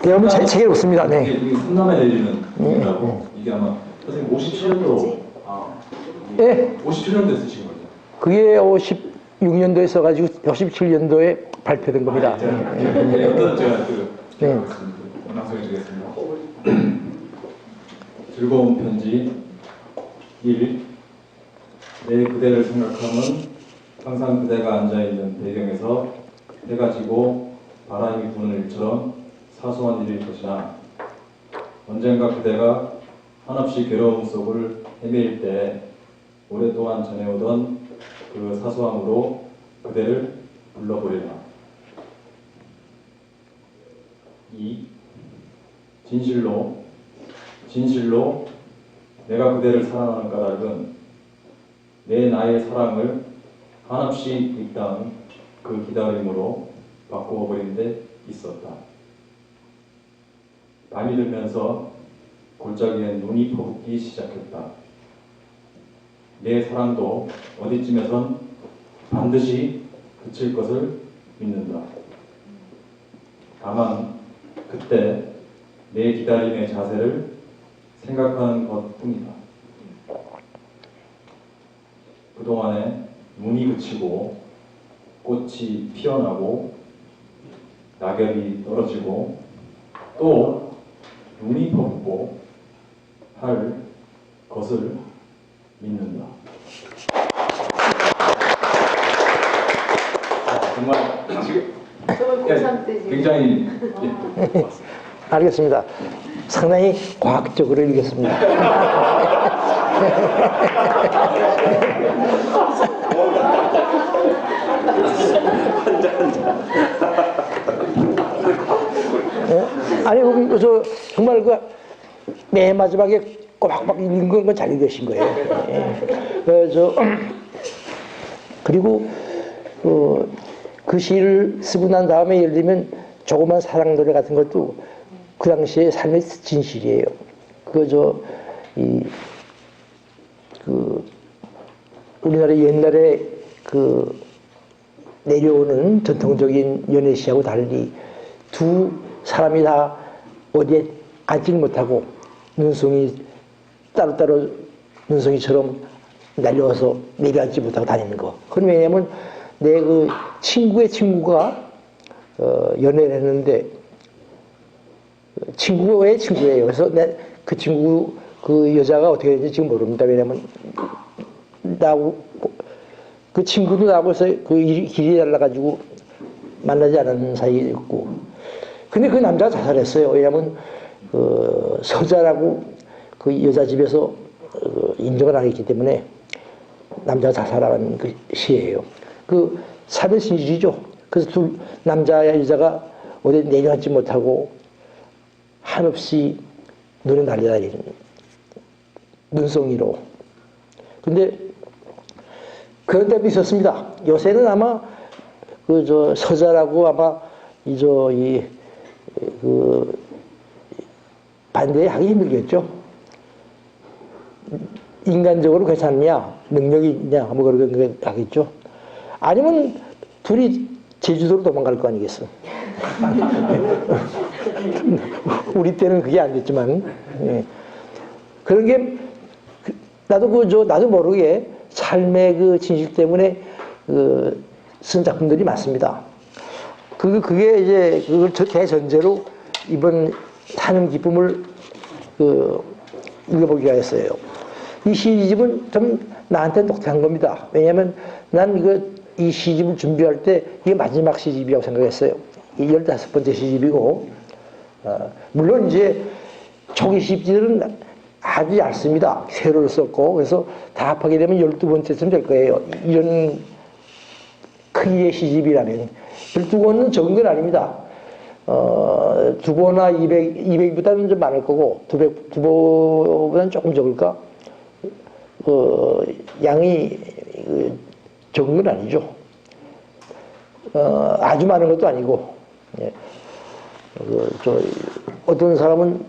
네, 한번 책에 없습니다. 네. 이게 삼남에 내리는 분이라고 이게 아마 선생님 57년도 네. 57년도에 쓰신 거죠? 그게 56년도에 써가지고 57년도에 발표된 겁니다. 네, 어떤 제가 네. 낭송해 주겠습니다. 즐거운 편지 1. 내 그대를 생각하면 항상 그대가 앉아있는 배경에서 해가 지고 바람이 부는 일처럼 사소한 일일 것이나 언젠가 그대가 한없이 괴로움 속을 헤매일 때 오랫동안 전해오던 그 사소함으로 그대를 불러보리라. 2. 진실로 내가 그대를 사랑하는 까닭은 내 나의 사랑을 한없이 입다한 그 기다림으로 바꾸어 버린 데 있었다. 밤이 들면서 골짜기에 눈이 퍼붓기 시작했다. 내 사랑도 어디쯤에선 반드시 그칠 것을 믿는다. 다만 그때 내 기다림의 자세를 생각하는 것뿐이다. 그동안에 눈이 그치고 꽃이 피어나고 낙엽이 떨어지고 또 눈이 퍼붓고 할 것을 믿는다. 정말 지금 굉장히 알겠습니다. 상당히 과학적으로 읽겠습니다. 아니, 저 정말 맨 마지막에 꼬박꼬박 읽은 건 잘 읽으신 거예요. 그리고 그 시를 쓰고 난 다음에 예를 들면 조그만 사랑 노래 같은 것도 그 당시에 삶의 진실이에요. 우리나라 옛날에 내려오는 전통적인 연애시하고 달리 두 사람이 다 어디에 앉지 못하고 눈송이 따로따로 눈송이처럼 날려와서 내려앉지 못하고 다니는 거. 그건 왜냐면 내 그 친구의 친구가 연애를 했는데 친구의 친구예요. 그래서 그 친구 그 여자가 어떻게 되는지 지금 모릅니다. 왜냐면 나하고 그 친구도 나하고 길이 달라가지고 만나지 않은 사이였고, 근데 그 남자가 자살했어요. 왜냐면 서자라고 그 여자 집에서 인정을 안 했기 때문에 남자가 자살한 그 시예요. 그 삶의 진실이죠. 그래서 남자와 여자가 어디 내려앉지 못하고 한없이 눈에 날려다니는 눈송이로. 근데 그런 때도 있었습니다. 요새는 아마 서자라고 아마 반대하기 힘들겠죠. 인간적으로 괜찮냐, 능력이 있냐, 뭐 그런 거 하겠죠. 아니면 둘이 제주도로 도망갈 거 아니겠어. 우리 때는 그게 안 됐지만, 예. 그런 게 나도 모르게 삶의 그 진실 때문에 쓴 작품들이 많습니다. 그게 이제 그걸 대전제로 이번 사는 기쁨을 읽어보기가 했어요. 이 시집은 좀 나한테 독특한 겁니다. 왜냐하면 난 이 시집을 준비할 때 이게 마지막 시집이라고 생각했어요. 이 15번째 시집이고, 물론 이제 초기 시집들은 아주 얇습니다. 세로를 썼고, 그래서 다 합하게 되면 12번째쯤 될 거예요. 이런 크기의 시집이라면. 12권은 적은 건 아닙니다. 2권이나 200보다는 좀 많을 거고, 200보다는 조금 적을까? 양이 적은 건 아니죠. 아주 많은 것도 아니고, 예. 어떤 사람은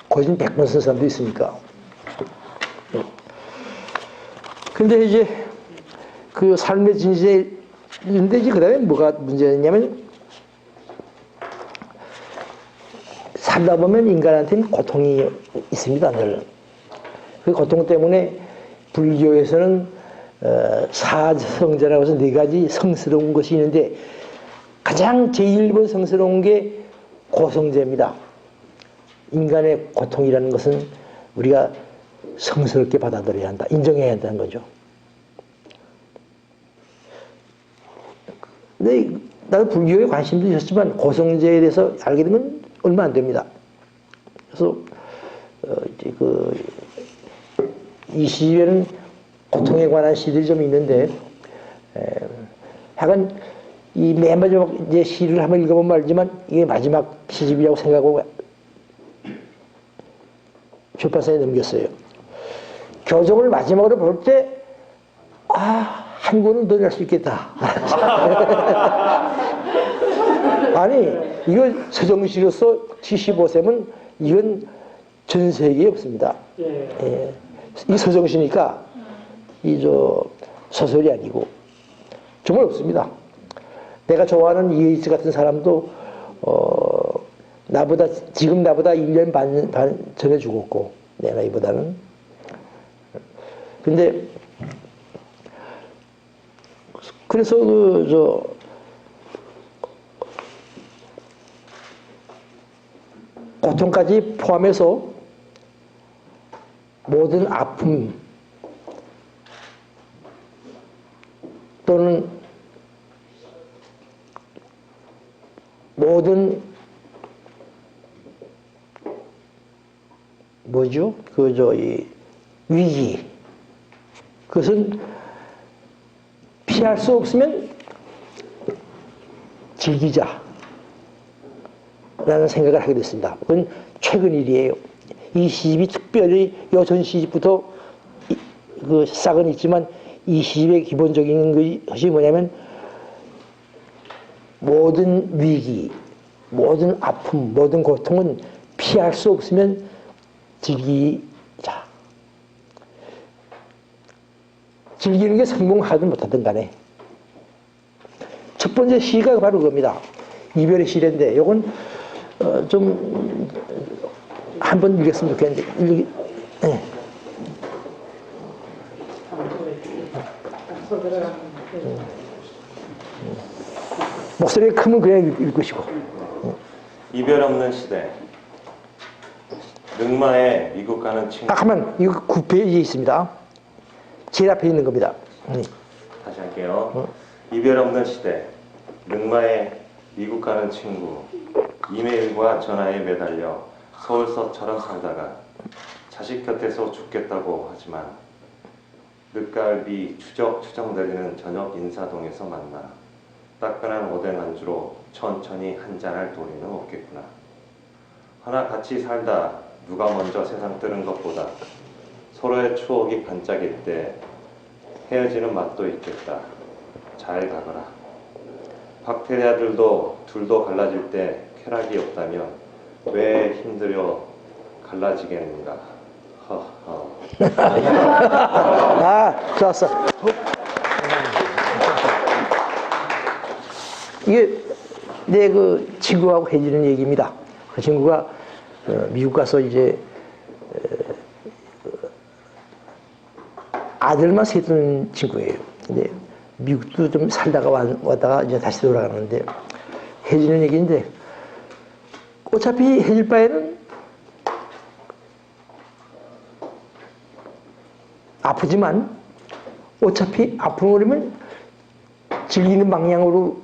거진 100번 쓴 사람도 있으니까. 예. 근데 이제 그 삶의 진실인데 이제 그 다음에 뭐가 문제였냐면 살다 보면 인간한테는 고통이 있습니다. 늘. 그 고통 때문에 불교에서는 사성제라고 해서 네 가지 성스러운 것이 있는데 가장 제일 번 성스러운 게 고성제입니다. 인간의 고통이라는 것은 우리가 성스럽게 받아들여야 한다. 인정해야 한다는 거죠. 근데 나도 불교에 관심도 있었지만 고성제에 대해서 알게 된 건 얼마 안 됩니다. 그래서 이제 이 시집에는 고통에 관한 시들이 좀 있는데 하여간 이 맨 마지막 이제 시를 한번 읽어보면 알지만 이게 마지막 시집이라고 생각하고 출판사에 넘겼어요. 교종을 마지막으로 볼 때 한 권은 더 낼 수 있겠다. 아니 이거 서정시로서 75세면 이건 전 세계에 없습니다. 예. 이 서정시니까 소설이 아니고 정말 없습니다. 내가 좋아하는 이에이츠 같은 사람도 지금 나보다 1년 반 전에 죽었고 내 나이보다는. 근데 그래서 고통까지 포함해서 모든 아픔 또는 모든 이 위기 그것은 피할 수 없으면 즐기자 라는 생각을 하게 됐습니다. 그건 최근 일이에요. 이 시집이 특별히 전 시집부터 그 싹은 있지만 이 시집의 기본적인 것이 뭐냐면 모든 위기, 모든 아픔, 모든 고통은 피할 수 없으면 즐기자. 즐기는 게 성공하든 못하든 간에. 첫 번째 시가 바로 그겁니다. 이별의 시인데 이건 좀 한번 읽었으면 좋겠는데 네. 목소리가 크면 그냥 읽으시고. 이별 없는 시대. 능마에 미국 가는 친구. 가만 이거 9페이지에 있습니다. 제일 앞에 있는 겁니다. 다시 할게요. 이별 없는 시대. 능마에 미국 가는 친구. 이메일과 전화에 매달려 서울서처럼 살다가 자식 곁에서 죽겠다고 하지만 늦가을비 추적추적 내리는 저녁 인사동에서 만나 따끈한 오뎅 안주로 천천히 한잔할 도리는 없겠구나. 하나 같이 살다 누가 먼저 세상 뜨는 것보다 서로의 추억이 반짝일 때 헤어지는 맛도 있겠다. 잘 가거라. 박테리아들도 둘도 갈라질 때 쾌락이 없다면 왜 힘들여 갈라지겠는가. 허허. 좋았어. 이게 내 그 친구하고 해주는 얘기입니다. 그 친구가 미국 가서 이제 아들만 셋둔 친구예요. 근데 미국도 좀 살다가 왔다가 이제 다시 돌아가는데 해주는 얘기인데 어차피 해줄 바에는 아프지만 어차피 아픈 거라면 즐기는 방향으로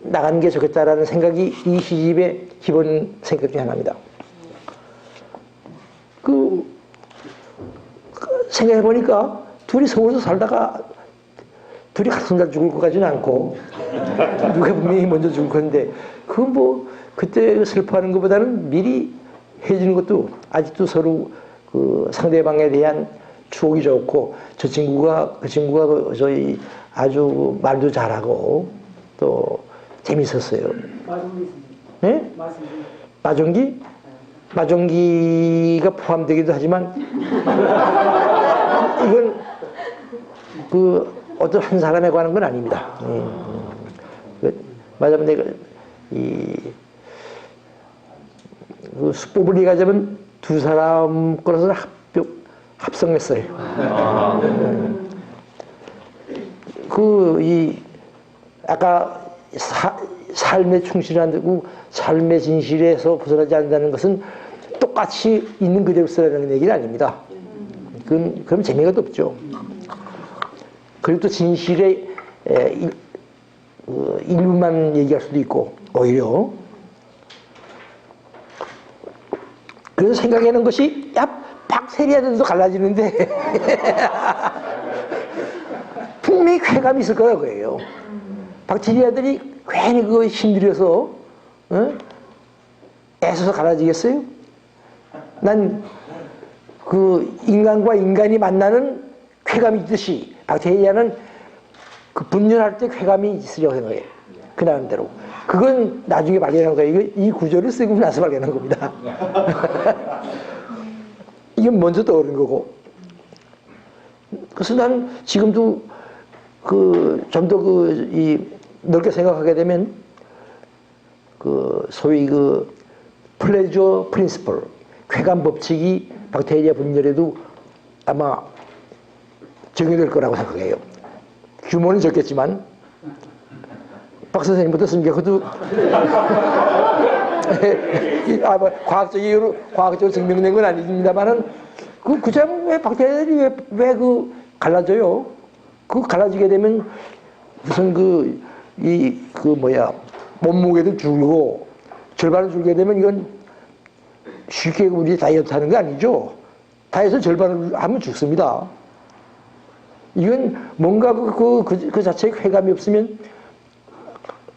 나가는 게 좋겠다라는 생각이 이 시집의 기본 생각 중에 하나입니다. 생각해보니까 둘이 서울에서 살다가 둘이 같은 날 죽을 것 같지는 않고 누가 분명히 먼저 죽을 건데 그건 뭐 그때 슬퍼하는 것보다는 미리 해주는 것도 아직도 서로 그 상대방에 대한 추억이 좋고 그 친구가 저희 아주 말도 잘하고 또 재밌었어요. 네? 마종기? 마종기가 포함되기도 하지만 이건 그 어떤 한 사람에 관한 건 아닙니다. 말하자면 내가 그 수법을 얘기하자면 두 사람 거라서 합성했어요. 아까 삶에 충실한다고 삶의 진실에서 벗어나지 않는다는 것은 똑같이 있는 그대로 쓰라는 얘기는 아닙니다. 그럼 재미가 없죠. 그리고 또 진실의 일부만 얘기할 수도 있고, 오히려. 그래서 생각하는 것이, 박테리아들도 갈라지는데, 분명히 쾌감이 있을 거라고요. 박테리아들이 괜히 그거 힘들여서, 애써서 갈라지겠어요? 난 그 인간과 인간이 만나는 쾌감이 있듯이, 박테리아는 그 분열할 때 쾌감이 있으려고 생각해요. 그 나름대로. 그건 나중에 발견한 거예요. 이 구조를 쓰고 나서 발견한 겁니다. 이건 먼저 떠오른 거고. 그래서 난 지금도 좀 더 넓게 생각하게 되면 소위 플레저 프린시플, 쾌감 법칙이 박테리아 분열에도 아마 적용될 거라고 생각해요. 규모는 적겠지만, 박 선생님부터 쓰니까 그것도 과학적으로 증명된 건 아닙니다만은 그냥 왜 박테리아들이 왜 갈라져요? 갈라지게 되면 무슨 몸무게도 줄고 절반을 줄게 되면 이건 쉽게 우리 다이어트 하는 거 아니죠? 다이어트 절반을 하면 죽습니다. 이건 뭔가 그 자체에 쾌감이 없으면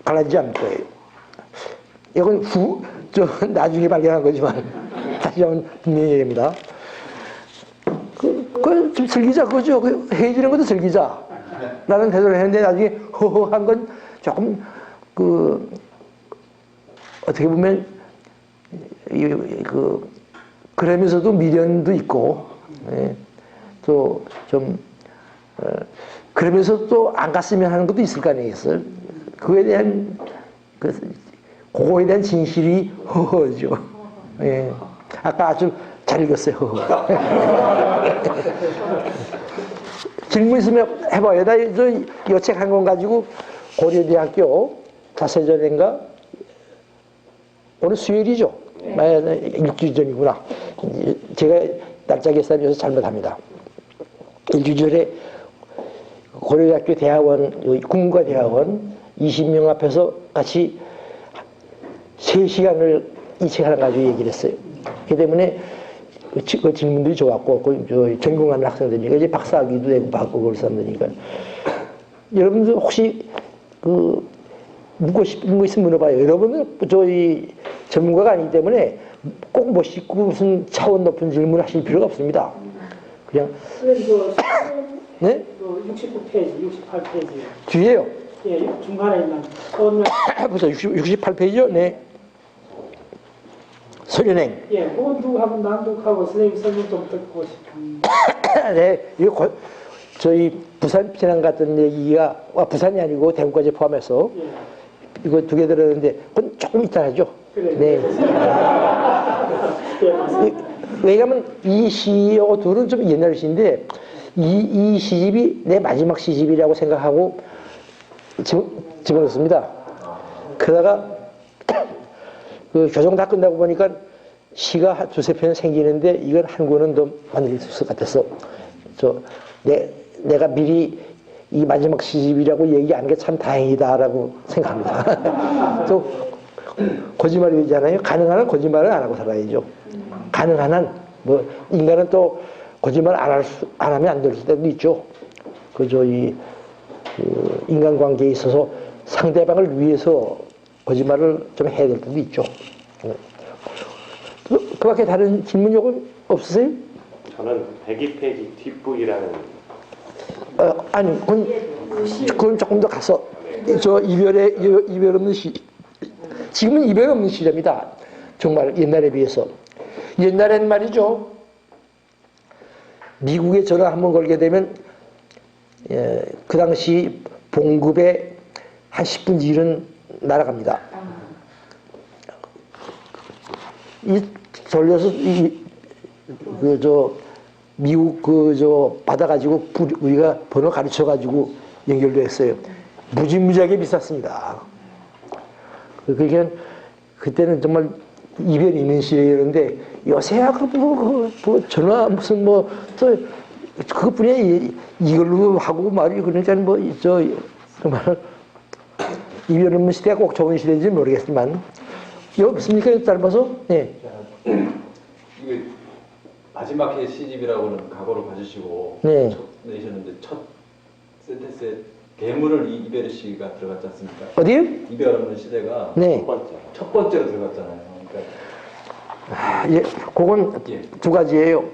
갈라지지 않을 거예요. 이건 나중에 발견한 거지만, 다시 한번 분명히 얘기합니다. 좀 즐기자, 그거죠. 헤어지는 것도 즐기자. 라는 대답을 했는데, 나중에 허허한 건 조금, 어떻게 보면, 그러면서도 미련도 있고, 또 좀, 그러면서 또 안 갔으면 하는 것도 있을 거 아니겠어요? 그거에 대한, 그거에 대한 진실이 허허죠. 예. 아까 아주 잘 읽었어요. 허허. 질문 있으면 해봐요. 이 책 한 권 가지고 고려대학교 자세전인가? 오늘 수요일이죠? 6주 전이구나. 제가 날짜 계산해서 잘못합니다. 일주일에 고려대학교 대학원, 국문과 대학원 20명 앞에서 같이 3시간을 이 책 하나 가지고 얘기를 했어요. 그렇기 때문에 그 질문들이 좋았고, 전공하는 학생들이니까, 이제 박사학위도 되고, 받고 그럴 사람들이니까. 여러분들 혹시 묻고 싶은 거 있으면 물어봐요. 여러분은 저희 전문가가 아니기 때문에 꼭 멋있고 무슨 차원 높은 질문을 하실 필요가 없습니다. 그냥. 네? 69페이지, 68페이지. 뒤에요. 예, 중간에 있는. 보세요. 68페이지요? 네. 소련행. 예, 원독하고 난독하고 선생님 설명 좀 듣고 싶은. 네, 이거 저희 부산 피난 갔던 얘기가, 부산이 아니고 대구까지 포함해서, 예. 이거 2개 들었는데, 그건 조금 이따 하죠. 그래. 네. 왜냐면 이 시하고 둘은 좀 옛날 시인데, 이 시집이 내 마지막 시집이라고 생각하고 집어넣습니다. 그러다가 교정 다 끝나고 보니까 시가 2-3편 생기는데 이건 한 권은 더 만들 수 있을 것 같아서 내가 미리 이 마지막 시집이라고 얘기하는 게 참 다행이다라고 생각합니다. 또 거짓말이잖아요. 가능한 한 거짓말을 안 하고 살아야죠. 가능한 한 인간은 또 거짓말 안 하면 안 될 때도 있죠. 인간관계에 있어서 상대방을 위해서 거짓말을 좀 해야 될 때도 있죠. 그 밖에 다른 질문 요금 없으세요? 저는 102페이지 뒷부이라는 아니, 그건 조금 더 가서 이별 없는 시. 지금은 이별 없는 시입니다. 정말 옛날에 비해서. 옛날엔 말이죠. 미국에 전화 한번 걸게 되면 그 당시 봉급의 한 10분 일은 날아갑니다. 이 돌려서 미국 받아가지고 우리가 번호 가르쳐가지고 연결도 했어요. 무지무지하게 비쌌습니다. 그러니까 그때는 정말 이변이 있는 시대였는데 요새야 전화 무슨 또 그것뿐이야. 이걸로 하고 말이 그러니까 정말 이변 없는 시대가 꼭 좋은 시대인지 모르겠지만 없습니까? 짧아서? 네. 이게 마지막 해 시집이라고는 각오를 가지시고 네. 내셨는데 첫 센텐스에 괴물을 이베르 씨가 들어갔지 않습니까? 어디요? 이별 없는 시대가 네. 첫 번째로 들어갔잖아요. 그러니까 예, 그건 예. 두 가지예요.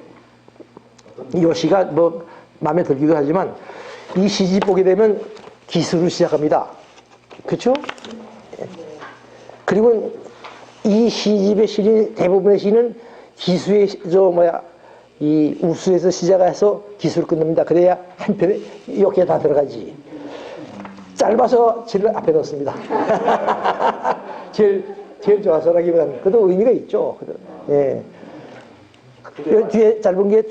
이 시가 마음에 들기도 하지만 이 시집 보게 되면 기수로 시작합니다. 그렇죠? 그리고 이 시집의 시는 대부분의 시는 기수의 이 우수에서 시작해서 기수를 끝납니다. 그래야 한 편에 이렇게 다 들어가지. 짧아서 제일 앞에 넣습니다. 제일 좋아서라기보다는 그래도 의미가 있죠. 예. 뒤에 짧은 게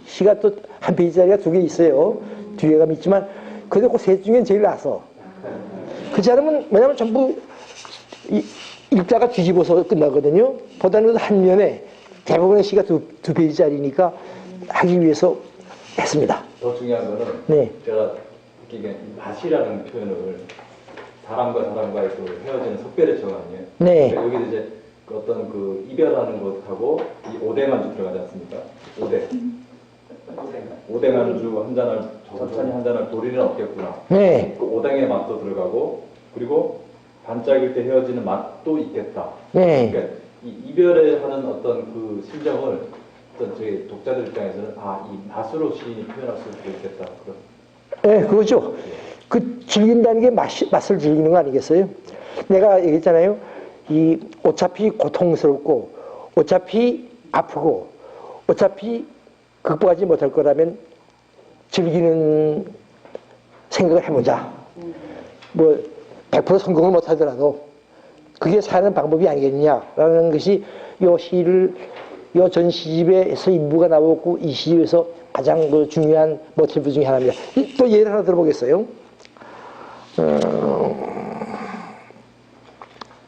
시가 또 한 페이지짜리가 2개 있어요. 뒤에가 있지만 그래도 그 셋 중엔 제일 나서. 그렇지 않으면 왜냐면 전부 일자가 뒤집어서 끝나거든요. 보다는 한 면에 대부분의 시가 두 페이지짜리니까 하기 위해서 했습니다. 더 중요한 거는 네. 제가 느끼기에 맛이라는 표현을 사람과 사람과의 그 헤어지는 석별의 아니에요. 네. 그러니까 여기도 이제 그 어떤 그 이별하는 것하고 이 오뎅안주 들어가지 않습니까? 오뎅안주 한 잔을 천천히 한 잔을 도리는 없겠구나. 네. 그 오뎅의 맛도 들어가고 그리고 반짝일 때 헤어지는 맛도 있겠다. 네. 그러니까 이 이별에 하는 어떤 그 심정을 어떤 저희 독자들 입장에서는 이 맛으로 시인이 표현할 수 있겠다. 네, 그거죠. 그 즐긴다는 게 맛을 즐기는 거 아니겠어요? 내가 얘기했잖아요. 이 어차피 고통스럽고 어차피 아프고 어차피 극복하지 못할 거라면 즐기는 생각을 해보자. 100% 성공을 못하더라도 그게 사는 방법이 아니겠냐라는 것이 요 전 시집에서 인부가 나오고 이 시집에서 가장 중요한 모티브 중에 하나입니다. 또 예를 하나 들어보겠어요.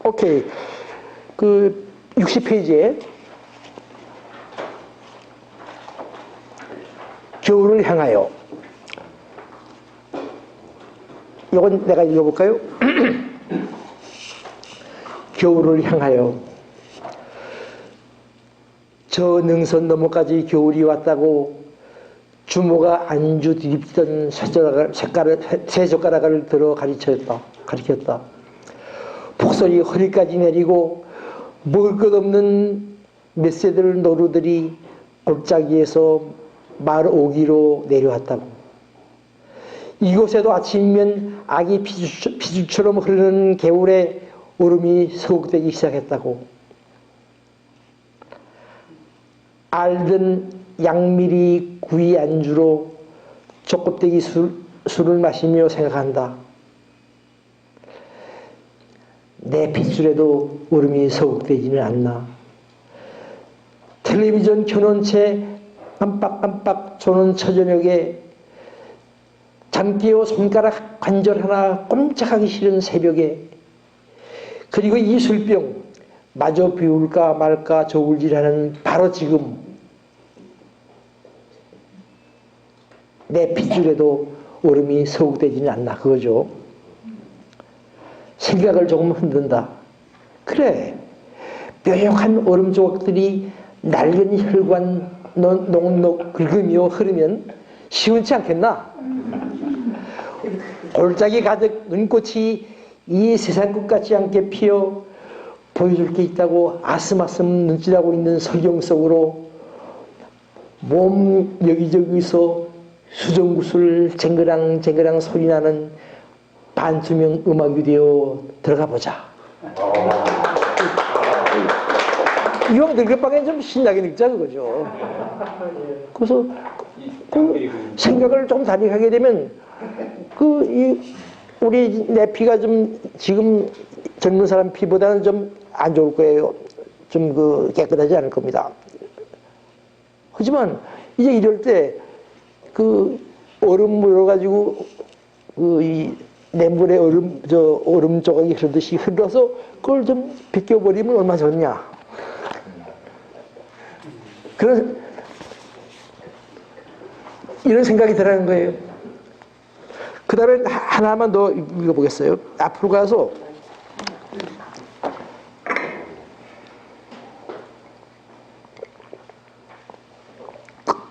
오케이. 그 60페이지에 겨울을 향하여. 이건 내가 읽어볼까요? 겨울을 향하여. 저 능선 너머까지 겨울이 왔다고 주모가 안주 뒤집던 새 젓가락을 들어 가리켰다. 폭설이 허리까지 내리고 먹을 것 없는 몇 세들 노루들이 골짜기에서 말 오기로 내려왔다고. 이곳에도 아침이면 아기 피주처럼 흐르는 개울에 얼음이 서걱대기 시작했다고. 알든 양미리 구이 안주로 젖껍데기 술을 마시며 생각한다. 내 핏줄에도 얼음이 서걱대지는 않나. 텔레비전 켜놓은 채 깜빡깜빡 조는 처저녁에 잠 깨어 손가락 관절 하나 꼼짝하기 싫은 새벽에 그리고 이 술병 마저 비울까 말까 저울질하는 바로 지금 내 핏줄에도 얼음이 서걱대지는 않나 그거죠. 생각을 조금 흔든다. 그래, 뾰족한 얼음 조각들이 낡은 혈관 녹록 긁으며 흐르면 시원치 않겠나? 골짜기 가득 눈꽃이 이 세상 것 같지 않게 피어 보여줄 게 있다고 아슴아슴 눈질하고 있는 석영 속으로 몸 여기저기서 수정구슬 쟁그랑 소리나는 반투명 음악 비디오 들어가 보자. 이왕 늙은방에 좀 신나게 늙자 그거죠. 그래서 그 생각을 좀 다르게 되면 우리 내 피가 좀 지금 젊은 사람 피보다는 좀 안 좋을 거예요. 좀 깨끗하지 않을 겁니다. 하지만 이제 이럴 때 얼음 물어가지고 이 냇물에 얼음 조각이 흐르듯이 흘러서 그걸 좀 벗겨버리면 얼마나 좋냐. 이런 생각이 들어는 거예요. 그 다음에 하나만 더 읽어보겠어요. 앞으로 가서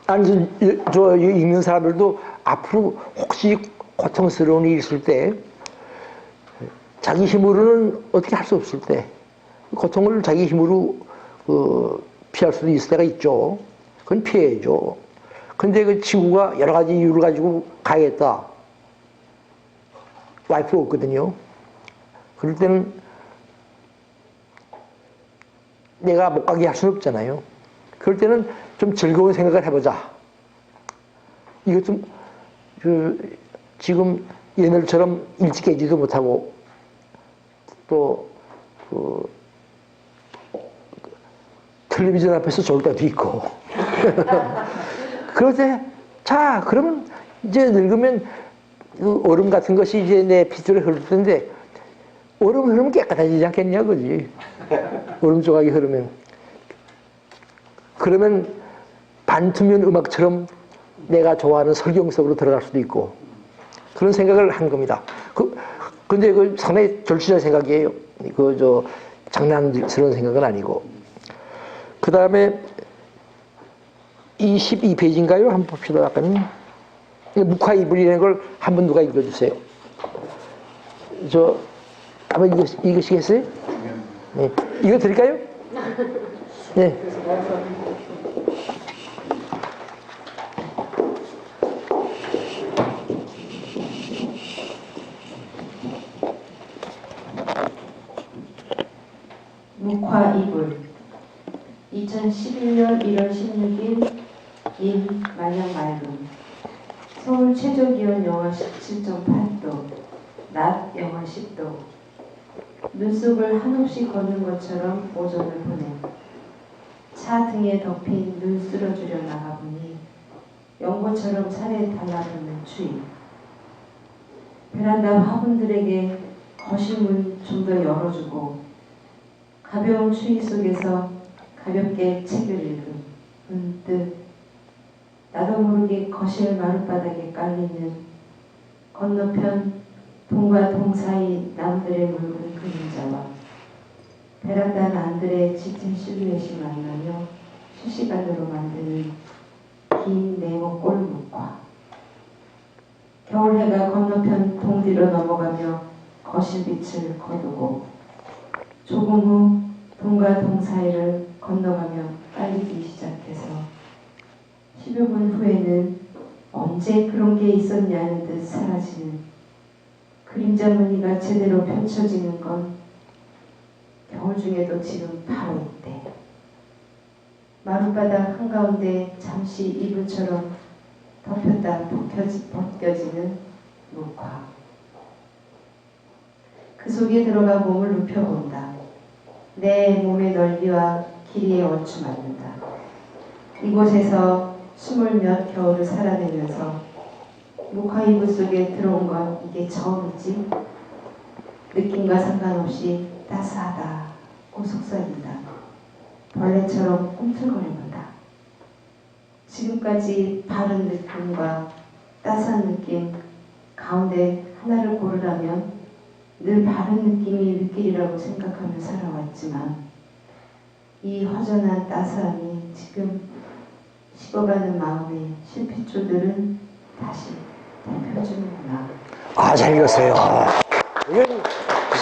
아니, 저 읽는 사람들도 앞으로 혹시 고통스러운 일이 있을 때 자기 힘으로는 어떻게 할 수 없을 때 고통을 자기 힘으로 피할 수도 있을 때가 있죠. 그건 피해야죠. 근데 그 친구가 여러 가지 이유를 가지고 가야겠다. 와이프가 없거든요. 그럴 때는 내가 못 가게 할 수는 없잖아요. 그럴 때는 좀 즐거운 생각을 해보자. 이것 좀, 지금 옛날처럼 일찍 깨지도 못하고, 또, 텔레비전 앞에서 졸 때도 있고. 그럴 때, 자, 그러면 이제 늙으면 얼음 같은 것이 이제 내 핏줄에 흐를 텐데, 얼음 흐르면 깨끗해지지 않겠냐, 그지? 얼음 조각이 흐르면. 그러면 반투명 음악처럼 내가 좋아하는 설경 속으로 들어갈 수도 있고 그런 생각을 한 겁니다. 근데 상당히 절실한 생각이에요. 장난스러운 생각은 아니고. 그 다음에 22페이지인가요? 한번 봅시다. 아까는 묵화이불이라는 걸 한번 누가 읽어주세요. 한번 읽으시겠어요? 네. 이거 드릴까요? 네. 묵화이불 2011년 1월 16일 인 마냥 맑음 서울 최저기온 영하 17.8도 낮 영하 10도 눈속을 한없이 걷는 것처럼 오전을 보냄 차 등에 덮인 눈 쓸어주려 나가보니 연고처럼 살에 달라붙는 추위 베란다 화분들에게 거실 문 좀 더 열어주고 가벼운 추위 속에서 가볍게 책을 읽음. 문득 나도 모르게 거실 마룻바닥에 깔리는 건너편 동과 동 사이 나무들의 묽은 그림자와 베란다 난들의 짙은 실루엣이 만나며 실시간으로 만드는 긴 네모 꼴묵화. 겨울해가 건너편 동 뒤로 넘어가며 거실 빛을 거두고 조금 후 동과 동 사이를 건너가며 깔리기 시작해서 10여 분 후에는 언제 그런 게 있었냐는 듯 사라지는 그림자 무늬가 제대로 펼쳐지는 건 겨울 중에도 지금 바로 이때 마룻바닥 한가운데 잠시 이불처럼 덮였다 벗겨지는 묵화. 그 속에 들어가 몸을 눕혀본다. 내 몸의 넓이와 길이에 얼추맞는다. 이곳에서 20몇 겨울을 살아내면서 묵화이불 속에 들어온 건 이게 처음이지. 느낌과 상관없이 따스하다고 속삭인다. 벌레처럼 꿈틀거려본다. 지금까지 바른 느낌과 따스한 느낌 가운데 하나를 고르라면 늘 바른 느낌이 느끼리라고 생각하며 살아왔지만 이 허전한 따스함이 지금 식어가는 마음의 실핏줄들은 다시 펴주는구나. 아, 잘 읽었어요. 이건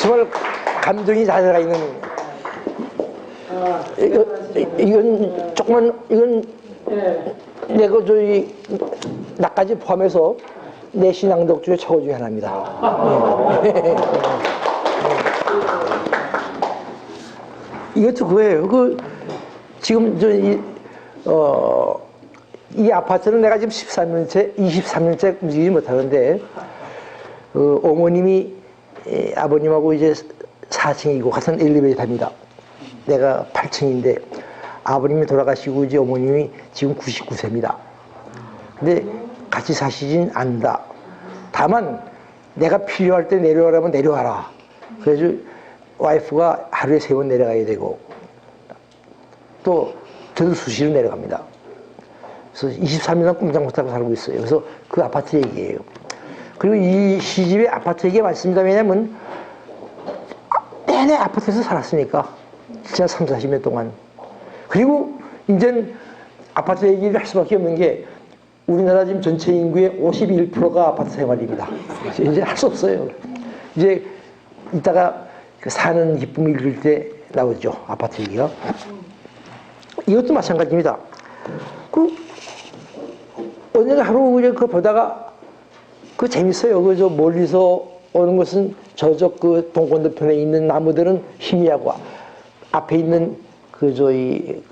정말 감정이 잘 들어가 있는. 이건 조금만, 이건 내가 나까지 포함해서 내 신앙독 중에 최고 중에 하나입니다. 이것도 그거예요. 지금 이 아파트는 내가 지금 23년째 움직이지 못하는데, 어머님이 아버님하고 이제 4층이고 같은 엘리베이터 탑니다. 내가 8층인데 아버님이 돌아가시고 이제 어머님이 지금 99세입니다. 근데 같이 사시진 않는다. 다만 내가 필요할 때 내려가라면 내려와라. 그래서 와이프가 하루에 3번 내려가야 되고 또 저도 수시로 내려갑니다. 그래서 23년 꼼짝 못하고 살고 있어요. 그래서 그 아파트 얘기예요. 그리고 이 시집의 아파트 얘기가 많습니다. 왜냐면 내내 아파트에서 살았으니까 진짜 3, 40년 동안. 그리고 이제는 아파트 얘기를 할 수밖에 없는 게 우리나라 지금 전체 인구의 51%가 아파트 생활입니다. 이제 할 수 없어요. 이제 이따가 그 사는 기쁨을 읽을 때 나오죠. 아파트 얘기가. 이것도 마찬가지입니다. 그 오늘 하루 이제 그 보다가 그 재밌어요. 그 저 멀리서 오는 것은 저쪽 그 동 건너편에 있는 나무들은 희미하고 앞에 있는 그 저희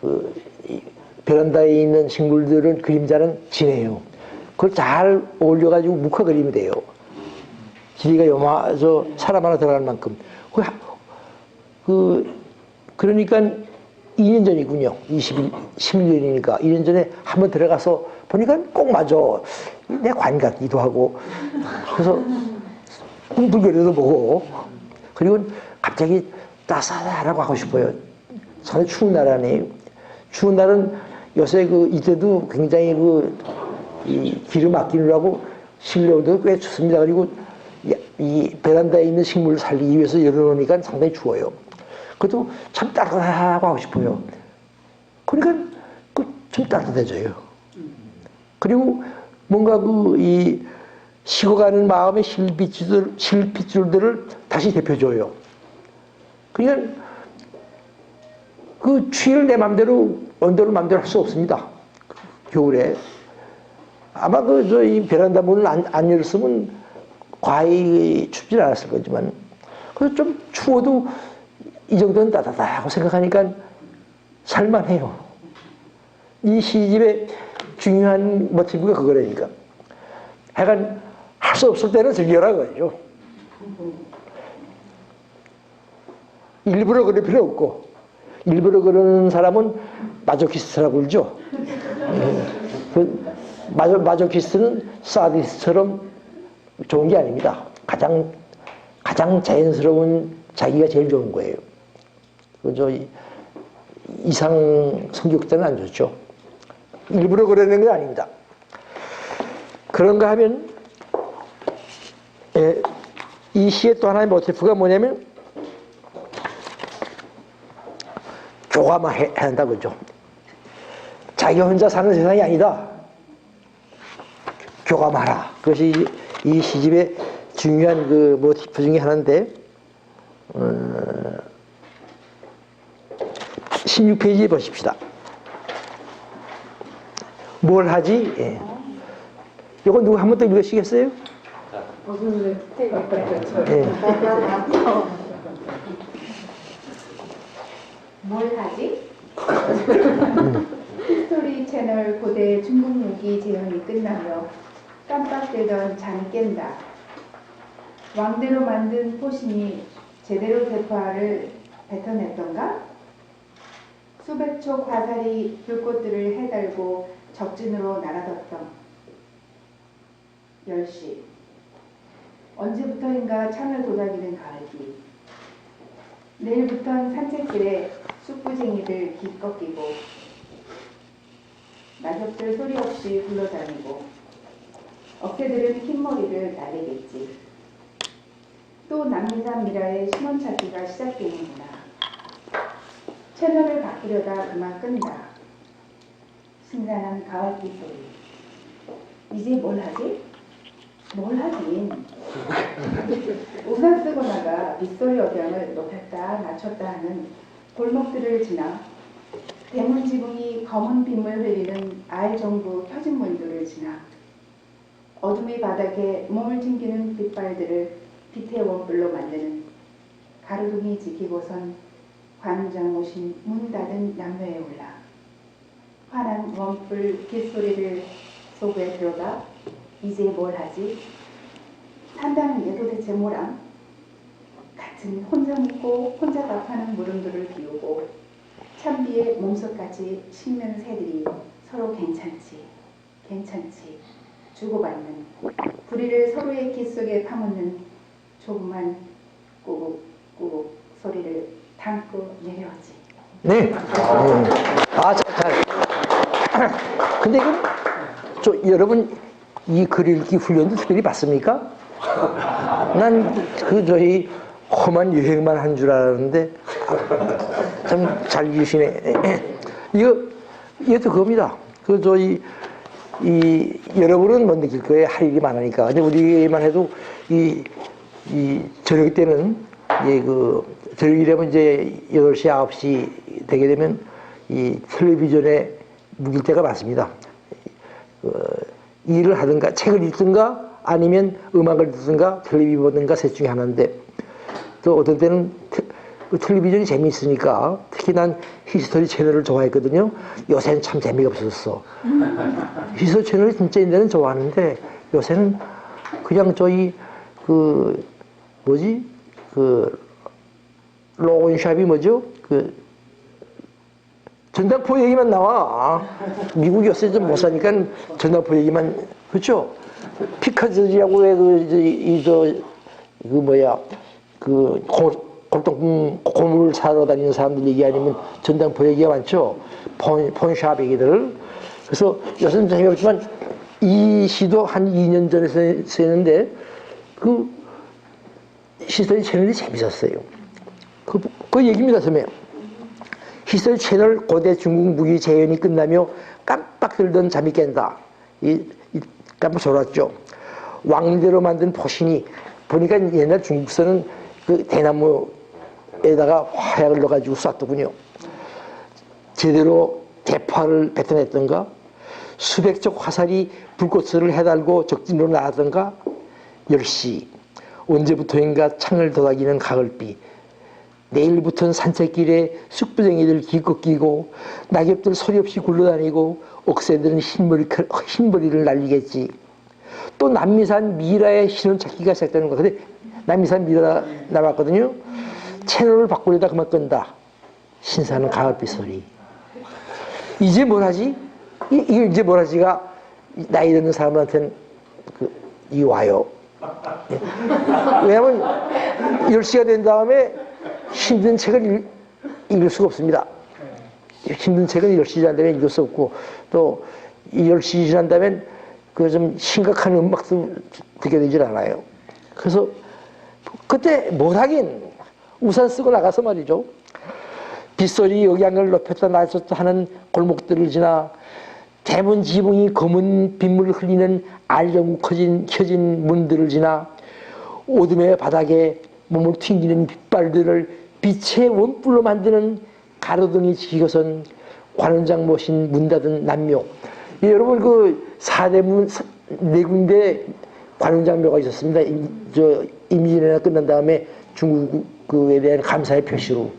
이 베란다에 있는 식물들은 그림자는 진해요. 그걸 잘 어울려가지고 묵화 그림이 돼요. 길이가 저 사람 하나 들어갈 만큼. 그러니까 2년 전이군요. 11년이니까 2년 전에 한번 들어가서 보니까 꼭 맞아. 내 관 같기도 하고. 그래서 불교리도 보고. 그리고 갑자기 따사라고 하고 싶어요. 산에 추운 날 아니에요. 추운 날은 요새 이때도 굉장히 이 기름 아끼느라고 실내도 꽤 춥습니다. 그리고 이 베란다에 있는 식물을 살리기 위해서 열어놓으니까 상당히 추워요. 그것도 참 따뜻하고 하고 싶어요. 그러니까 좀 따뜻해져요. 그리고 뭔가 이 식어가는 마음의 실핏줄들을 다시 데펴줘요. 그러니까 그 추위를 내 맘대로 온도를 맘대로 할 수 없습니다. 겨울에 아마 이 베란다 문을 안 열었으면 과히 춥지 않았을 거지만 그래서 좀 추워도 이 정도는 따뜻하다고 생각하니까 살만해요. 이 시집의 중요한 모티브가 그거라니까. 하여간 할 수 없을 때는 즐겨라 그거죠. 일부러 그럴 필요 없고 일부러 그러는 사람은 마조키스트라고 그러죠. 마조키스트는 사디스트처럼 좋은 게 아닙니다. 가장 자연스러운 자기가 제일 좋은 거예요. 이상 성격자는 안 좋죠. 일부러 그러는 건 아닙니다. 그런가 하면 이 시의 또 하나의 모티프가 뭐냐면 교감해야 한다 그죠. 자기 혼자 사는 세상이 아니다. 교감하라. 그것이 이 시집의 중요한 그 모티프 중에 하나인데 16페이지 보십시다. 뭘 하지? 예. 이거 누구 한 번 더 읽으시겠어요? 예. 뭘 하지? 히스토리 채널 고대 중국 무기 재현이 끝나며 깜빡대던 잠이 깬다. 왕대로 만든 포신이 제대로 대파를 뱉어냈던가? 수백 초 화살이 불꽃들을 해달고 적진으로 날아섰던 10시. 언제부터인가 창을 도닥이는 가을비. 내일부턴 산책길에 쑥부쟁이들 기 꺾이고 나적들 소리 없이 굴러다니고 억새들은 흰머리를 날리겠지. 또 남미산 미라의 신원 찾기가 시작되는구나. 채널을 바꾸려다 그만 끈다. 신선한 가을비 소리. 이제 뭘 하지? 뭘 하긴. 우산 쓰고 나가 빗소리 억양을 높였다 낮췄다 하는 골목들을 지나 대문 지붕이 검은 빗물 흘리는 알정부 켜진 문들을 지나 어둠의 바닥에 몸을 튕기는 빛발들을 빛의 원불로 만드는 가로등이 지키고선 관장 오신 문 닫은 남로에 올라 환한 원불 빗소리를 속에 들어가 이제 뭘 하지? 산다는 게 도대체 뭐람? 같은 혼자 묻고 혼자 답하는 물음들을 비우고 찬비에 몸속까지 식는 새들이 서로 괜찮지 주고받는 불의를 서로의 귀 속에 파묻는 조그만 꾸국 소리를 담고 내려오지. 네. 근데 여러분 이 글 읽기 훈련도 특별히 받습니까? 난 저희 험한 여행만 한 줄 알았는데 참 잘 읽으시네. 이것도 그겁니다. 여러분은 못 느낄 거예요. 할 일이 많으니까. 근데 우리만 해도 저녁 때는 저녁이 되면 이제 8시, 9시 되게 되면 이 텔레비전에 묵일 때가 많습니다. 일을 하든가 책을 읽든가 아니면 음악을 듣든가 텔레비전 보든가 셋 중에 하나인데 또 어떤 때는 텔레비전이 재미있으니까 특히 난 히스토리 채널을 좋아했거든요. 요새는 참 재미가 없었어. 히스토리 채널이 진짜 옛날에는 좋아하는데 요새는 그냥 로건샵이 뭐죠? 전당포 얘기만 나와. 미국 요새 좀 못 사니까 전당포 얘기만, 그렇죠? 피카즈라고 고물 사러 다니는 사람들 얘기 아니면 전당포 얘기가 많죠? 폰샵 얘기들. 그래서 요새는 재미없지만 이 시도 한 2년 전에 쓰였는데 히스토리 채널이 재밌었어요. 그 얘기입니다, 선생님. 히스토리 채널 고대 중국 무기 재현이 끝나며 깜빡 들던 잠이 깬다. 깜빡 졸았죠. 왕대로 만든 포신이 보니까 옛날 중국서는 대나무에다가 화약을 넣어가지고 쐈더군요. 제대로 대파를 뱉어냈던가 수백 적 화살이 불꽃을 해달고 적진으로 나왔던가 10시 언제부터인가 창을 도닥이는 가을비 내일부터는 산책길에 쑥부쟁이들 기껏 끼고 낙엽들 소리 없이 굴러다니고 옥새들은 흰머리를 날리겠지. 또 남미산 미라의 신혼 찾기가 시작되는 거야. 근데 남미산 미라 나왔거든요. 채널을 바꾸려다 그만 끈다. 신사는 가을비 소리. 이제 뭘 하지? 이제 뭘 하지가 나이 드는 사람한테는 와요. 왜냐하면 10시가 된 다음에 힘든 책을 읽을 수가 없습니다. 힘든 책은 10시 지난 다음에 읽을 수 없고 또 10시 지난 다음에 좀 심각한 음악도 듣게 되질 않아요. 그래서 그때 뭘 하긴 우산 쓰고 나가서 말이죠. 빗소리 영향을 높였다 낮췄다 하는 골목들을 지나 대문 지붕이 검은 빗물을 흘리는 알전구 켜진 문들을 지나 오둠의 바닥에 몸을 튕기는 빗발들을 빛의 원뿔로 만드는 가로등이 지고선 관원장 모신 문 닫은 남묘. 여러분 사대문 4군데 관원장묘가 있었습니다. 임진왜란 끝난 다음에 중국에 대한 감사의 표시로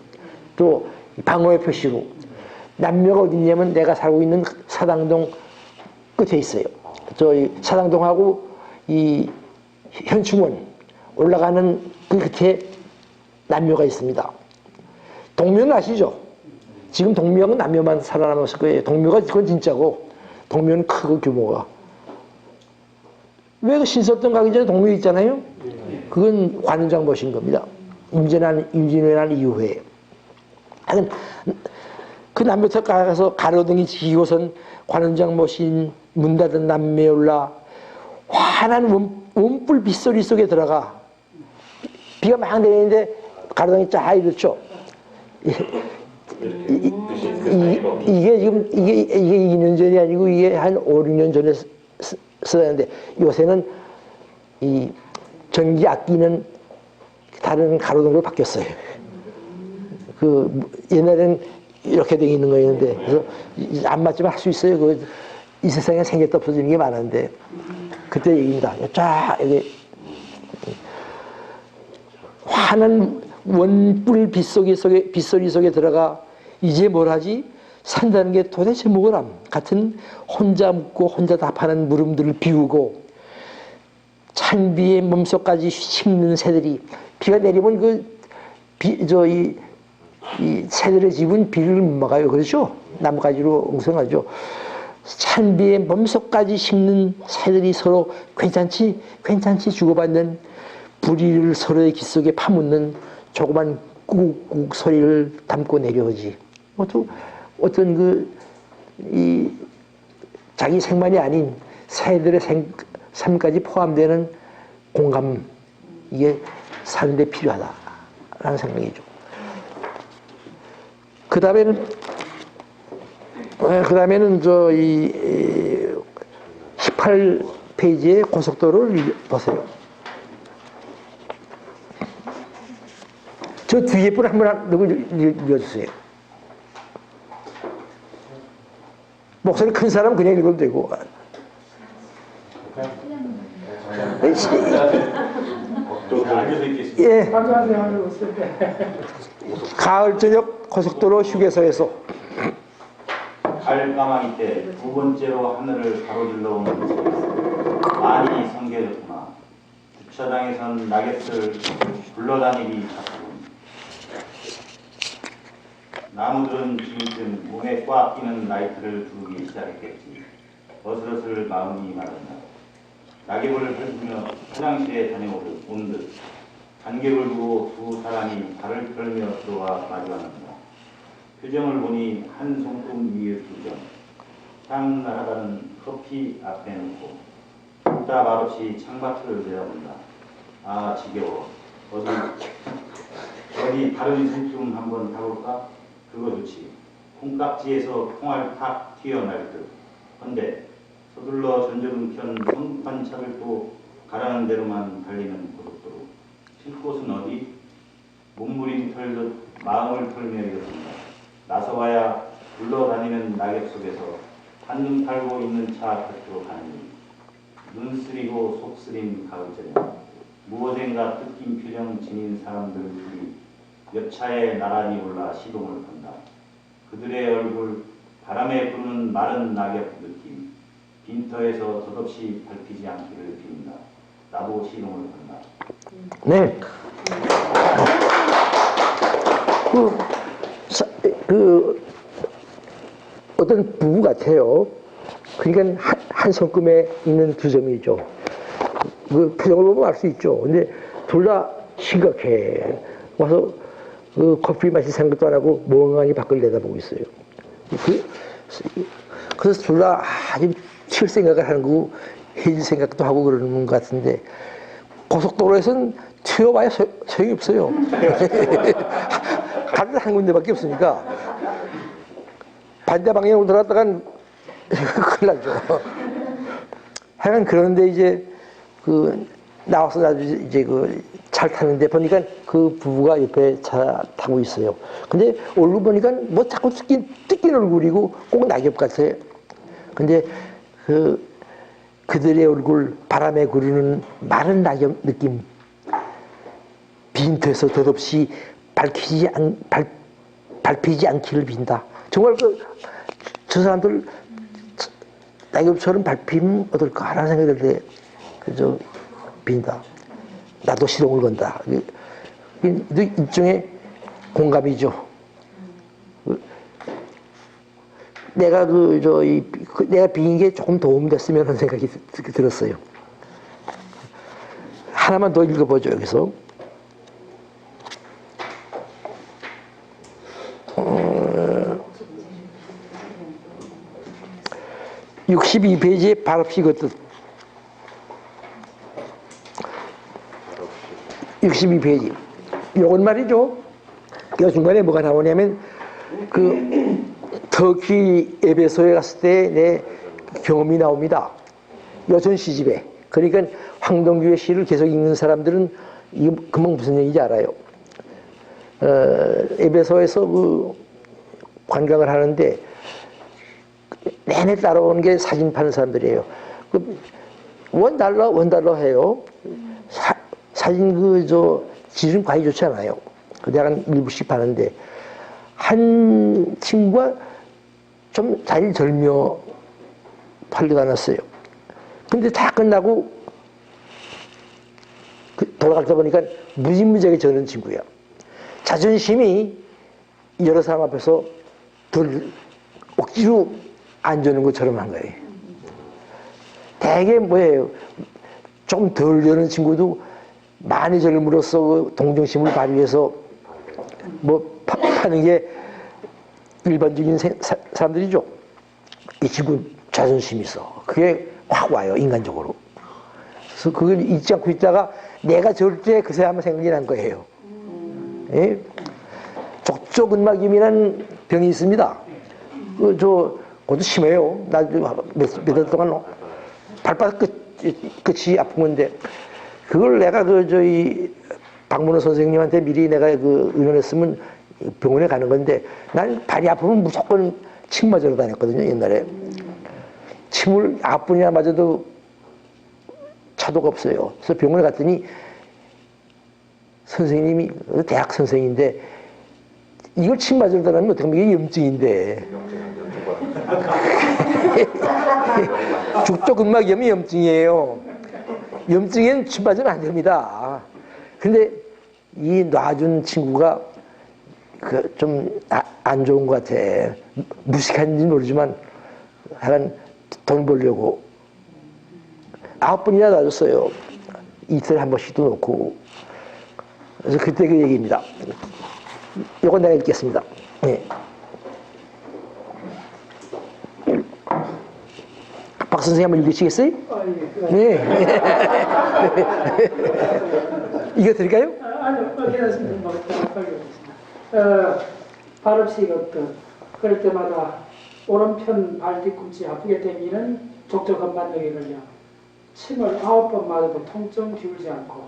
또 방어의 표시로. 남묘가 어디냐면 내가 살고 있는 사당동 끝에 있어요. 사당동하고 이 현충원 올라가는 그 끝에 남묘가 있습니다. 동묘는 아시죠? 지금 동묘는 남묘만 살아남았을 거예요. 동묘가 그건 진짜고 동묘는 크고 규모가. 왜 신설동 가기 전에 동묘 있잖아요? 그건 관원장 모신 겁니다. 임진왜란 이후에. 그 남묘터 가서 가로등이 지고선 관원장 모신 문 닫은 남묘에 올라 환한 원뿔 빗소리 속에 들어가. 비가 막 내리는데 가로등이 쫙 이렇죠. 이게 지금 이게 2년 전이 아니고 이게 한 5, 6년 전에 쓰였는데 요새는 이 전기 악기는 다른 가로등으로 바뀌었어요. 옛날에는 이렇게 되어 있는 거였는데 그래서 안 맞지만 할 수 있어요. 이 세상에 생겼다 없어지는 게 많은데 그때 얘기입니다. 쫙 여기 환한 원뿔 빗소리 속에 들어가 이제 뭘 하지? 산다는 게 도대체 뭐람 같은 혼자 묻고 혼자 답하는 물음들을 비우고 찬비의 몸속까지 식는 새들이 비가 내리면 이 새들의 집은 비를 못 막아요. 그렇죠? 나뭇가지로 웅성하죠. 찬비에 몸속까지 식는 새들이 서로 괜찮지? 괜찮지? 주고받는 부리를 서로의 귓속에 파묻는 조그만 꾹꾹 소리를 담고 내려오지. 어떤 이 자기 생만이 아닌 새들의 삶까지 포함되는 공감, 이게 사는데 필요하다라는 생각이죠. 그 다음에는 이 18페이지의 고속도로를 보세요. 저 뒤에 분 한번 누구 읽어주세요. 목소리 큰 사람은 그냥 읽어도 되고. 예. 가져가세요 하려고 쓸 때. 가을 저녁 고속도로 휴게소에서 갈까마귀 때 두 번째로 하늘을 가로질러 오는 것이 많이 성겨졌구나. 주차장에선 낙엽들 굴러다니기 시작하고 나무들은 지금쯤 몸에 꽉 끼는 라이트를 두르기 시작했겠지. 어슬어슬 마음이 마른다. 낙엽을 펼치며 화장실에 다녀온 듯 간격을 두고 두 사람이 발을 털며 들어와 마주하는다. 표정을 보니 한 손금 위에 두 점, 향 나라다는 커피 앞에 놓고 걷다 말없이 창밖을 내다본다. 아 지겨워. 어디 다른 새 좀 한번 타볼까? 그거 좋지. 콩깍지에서 콩알 탁 튀어날 듯. 헌데 서둘러 전조등 편 성판차를 또 가라는 대로만 달리는 고속도로. 쉴 곳은 어디? 몸부림 털듯 마음을 털며 일어선다. 나서와야 굴러다니는 낙엽 속에서 한눈 팔고 있는 차 곁으로 가느니 눈 쓰리고 속 쓰린 가을 저녁. 무엇인가 뜯긴 표정 지닌 사람들 둘이 옆차에 나란히 올라 시동을 건다. 그들의 얼굴 바람에 부르는 마른 낙엽 느낌. 빈터에서 덧없이 밟히지 않기를 빕니다. 나도 시동을 건다. 네. 어떤 부부 같아요. 그러니까 한 손금에 있는 두 점이죠. 그 표정을 보면 알 수 있죠. 근데 둘 다 심각해. 와서 커피 마실 생각도 안 하고 멍하니 밖을 내다보고 있어요. 그래서 둘 다 아주 칠 생각을 하는 거고 헤어질 생각도 하고 그러는 것 같은데 고속도로에서는 튀어봐야 소용이 없어요. 가는 한 군데밖에 없으니까 반대 방향으로 들어갔다간 큰일 나죠. 하여간 그런데 이제 나와서 이제 잘 타는데 보니까 그 부부가 옆에 차 타고 있어요. 근데 얼굴 보니까 뭐 자꾸 뜯긴 얼굴이고 꼭 낙엽 같아요. 근데 그들의 얼굴 바람에 구르는 마른 낙엽 느낌. 빈터에서 덧없이 밟히지 않기를 빈다. 정말 저 사람들 낙엽처럼 밟히면 어떨까라는 생각이 들 때 빈다. 나도 시동을 건다. 일종의 공감이죠. 내가 내가 비인 게 조금 도움이 됐으면 하는 생각이 들었어요. 하나만 더 읽어보죠, 여기서. 62페이지에 발없이 걷듯. 62페이지. 요건 말이죠. 이 중간에 뭐가 나오냐면, 터키 에베소에 갔을 때 내 경험이 나옵니다. 여전 시집에. 그러니까 황동규의 시를 계속 읽는 사람들은 이게 금방 무슨 얘기인지 알아요. 에베소에서 관광을 하는데 내내 따라오는 게 사진 파는 사람들이에요. $1 해요. 사진 질은 과히 좋지 않아요. 내가 한 1불씩 파는데 한 친구가 좀 잘 절며 팔려다 놨어요. 근데 다 끝나고 돌아갈 때 보니까 무지무지하게 저는 친구야. 자존심이 여러 사람 앞에서 억지로 안 주는 것처럼 한 거예요. 대개 뭐예요? 좀 덜 되는 친구도 많이 젊음으로써 동정심을 발휘해서 뭐 파는 게 일반적인 사람들이죠. 이 친구 자존심이 있어. 그게 확 와요, 인간적으로. 그래서 그걸 잊지 않고 있다가 내가 절대 그 사람을 생각이 난 거예요. 예? 족저근막염이라는 병이 있습니다. 그것도 심해요. 나 몇 달 동안 발바닥 끝이 아픈 건데, 그걸 내가 저희 박문호 선생님한테 미리 내가 의논했으면 병원에 가는 건데, 난 발이 아프면 무조건 침 맞으러 다녔거든요, 옛날에. 침을 9번이나 맞아도 차도가 없어요. 그래서 병원에 갔더니 선생님이 대학 선생인데, 이걸 침 맞으러 다니면 어떻게 하면 이게 염증인데. 죽도근막염이 염증이에요. 염증엔 침 맞으면 안 됩니다. 근데 이 놔준 친구가 좀 안 좋은 것 같아. 무식한지 모르지만 하여간 돈 벌려고 9번이나 놔줬어요. 이틀에 한 번씩도 놓고. 그래서 그때 그 얘기입니다. 이건 내가 읽겠습니다. 네. 박 선생님 한번 읽으시겠어요? 네. 이거 드릴까요? 아니요, 괜찮습니다. 발음식 어떤 그럴 때마다 오른편 발 뒤꿈치 아프게 되기는 족저근막염에 걸려 침을 9번 맞아도 통증 기울지 않고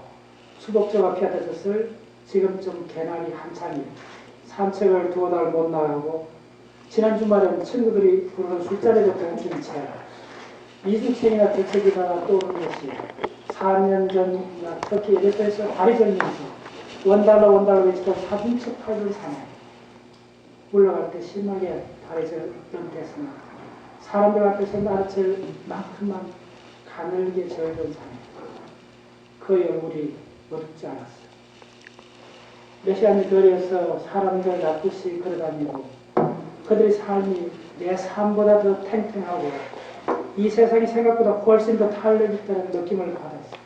수복저가 피하던 것을 지금 좀 개나리 한창이 산책을 2달 못 나가고 지난 주말엔 친구들이 부르는 술자리도 동준이 채라 이승철이나 대책이나 떠오르는 것이 4년 전이나 특히 엘리베이터에서 다리 절면서 원달러 외치던 4분척8분 사내 올라갈 때 심하게 다리 절면됐으나 사람들 앞에서 나를 만큼만 가늘게 절던 사내 그의 얼굴이 어둡지 않았어. 몇 시간이 거리에서 사람들 납듯이 걸어다니고 그들의 삶이 내 삶보다 더 탱탱하고 이 세상이 생각보다 훨씬 더 탄력 있다는 느낌을 받았어.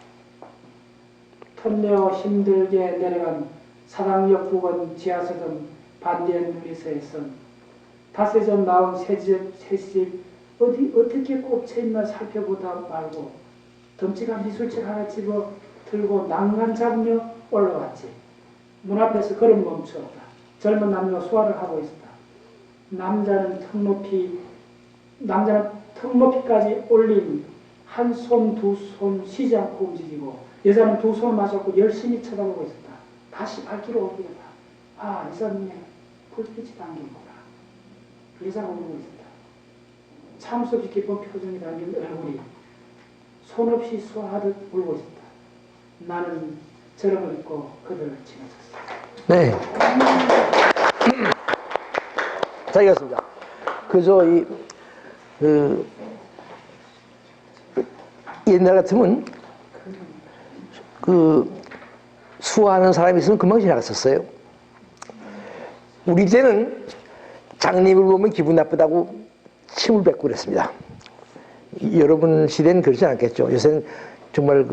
텀내어 힘들게 내려간 사당역 부근 지하서점 반대 누리서에선 닷새 전 나온 새집 어떻게 꼽혀있나 살펴보다 말고 덩치가 미술책 하나 집어 들고 난간 잡으며 올라왔지. 문 앞에서 걸음 멈추었다. 젊은 남녀가 수화를 하고 있었다. 남자는 턱 높이까지 올린 한 손, 두 손 쉬지 않고 움직이고 여자는 두 손을 맞잡고 열심히 쳐다보고 있었다. 다시 발길을 옮기겠다. 아, 이 사람이 불빛이 담긴구나. 여자가 울고 있었다. 참수 없이 기쁜 표정이 담긴 얼굴이 손 없이 수화하듯 울고 있었다. 나는 저름을 입고 그들을 지나쳤어. 네. 자, 이겼습니다. 옛날 같으면 수화하는 사람이 있으면 금방 지나갔었어요. 우리 때는 장님을 보면 기분 나쁘다고 침을 뱉고 그랬습니다. 여러분 시대는 그렇지 않겠죠. 요새는 정말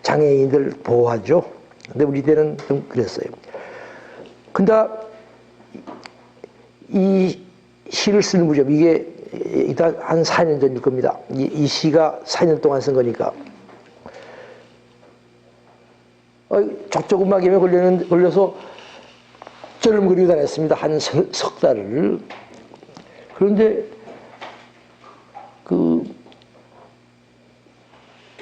장애인들 보호하죠. 근데 우리 때는 좀 그랬어요. 근데 이 시를 쓰는 무렵, 이게 일단 한 4년 전일 겁니다. 이 시가 4년 동안 쓴 거니까. 족저근막염에 걸려서 쩔음거리고 다녔습니다. 한 석 달을. 그런데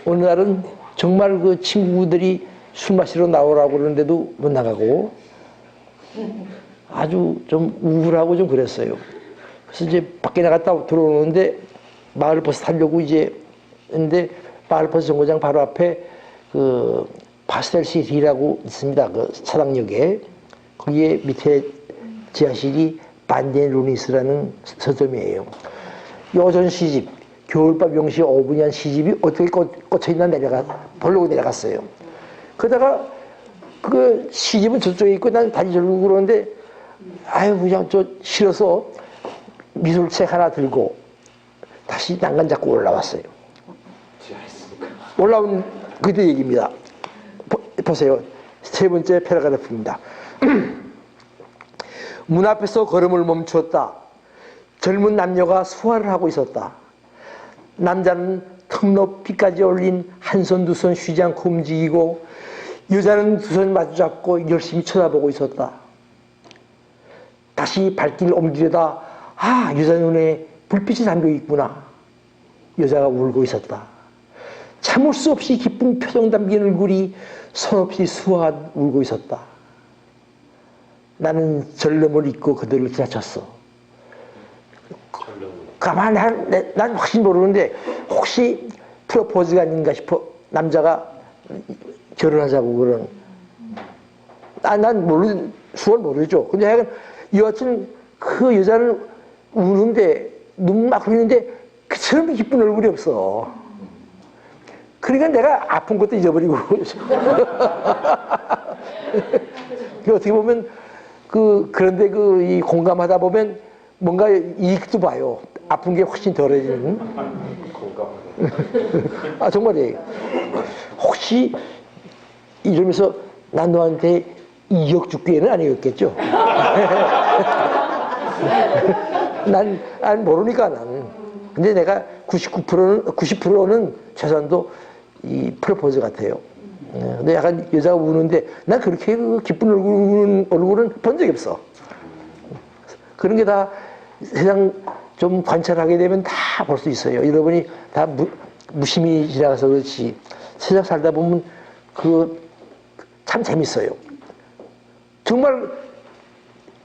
어느 날은 정말 친구들이 술 마시러 나오라고 그러는데도 못 나가고 아주 좀 우울하고 좀 그랬어요. 그래서 이제 밖에 나갔다 들어오는데 마을버스 타려고 했는데 마을버스 정거장 바로 앞에 파스텔시티라고 있습니다. 사당역에. 거기에 밑에 지하실이 반덴 루니스라는 서점이에요. 여전 시집, 겨울밤 0시 5분이 한 시집이 어떻게 꽂혀있나 보려고 내려갔어요. 그러다가 시집은 저쪽에 있고 난 다시 저러고 그러는데 아유 그냥 저 싫어서 미술책 하나 들고 다시 난간 잡고 올라왔어요. 올라온 그때 얘기입니다. 보세요. 세 번째 패러그래프입니다. 문 앞에서 걸음을 멈추었다. 젊은 남녀가 수화를 하고 있었다. 남자는 턱 높이까지 올린 한 손 두 손 쉬지 않고 움직이고 여자는 두 손 마주 잡고 열심히 쳐다보고 있었다. 다시 발길을 옮기려다 아 여자 눈에 불빛이 담겨 있구나. 여자가 울고 있었다. 참을 수 없이 기쁜 표정 담긴 얼굴이 손없이 수화가 울고 있었다. 나는 절름을 입고 그들을 지나쳤어. 가만히 난 확실히 모르는데 혹시 프로포즈가 아닌가 싶어. 남자가 결혼하자고 그런. 난 모르 수월 모르죠. 근데 하여간 여하튼 그 여자는 우는데 눈물 막 흘리는데 그처럼 기쁜 얼굴이 없어. 그러니까 내가 아픈 것도 잊어버리고. 어떻게 보면 그런데 이 공감하다 보면 뭔가 이익도 봐요. 아픈 게 훨씬 덜해지는. 아 정말이에요. 혹시 이러면서 난 너한테 2억 줄게는 아니었겠죠? 난 모르니까 난. 근데 내가 90%는 최소한도 이 프로포즈 같아요. 근데 약간 여자가 우는데 난 그렇게 기쁜 얼굴은 본 적이 없어. 그런 게 다 세상 좀 관찰하게 되면 다 볼 수 있어요. 여러분이 다 무심히 지나가서 그렇지. 세상 살다 보면 참 재밌어요. 정말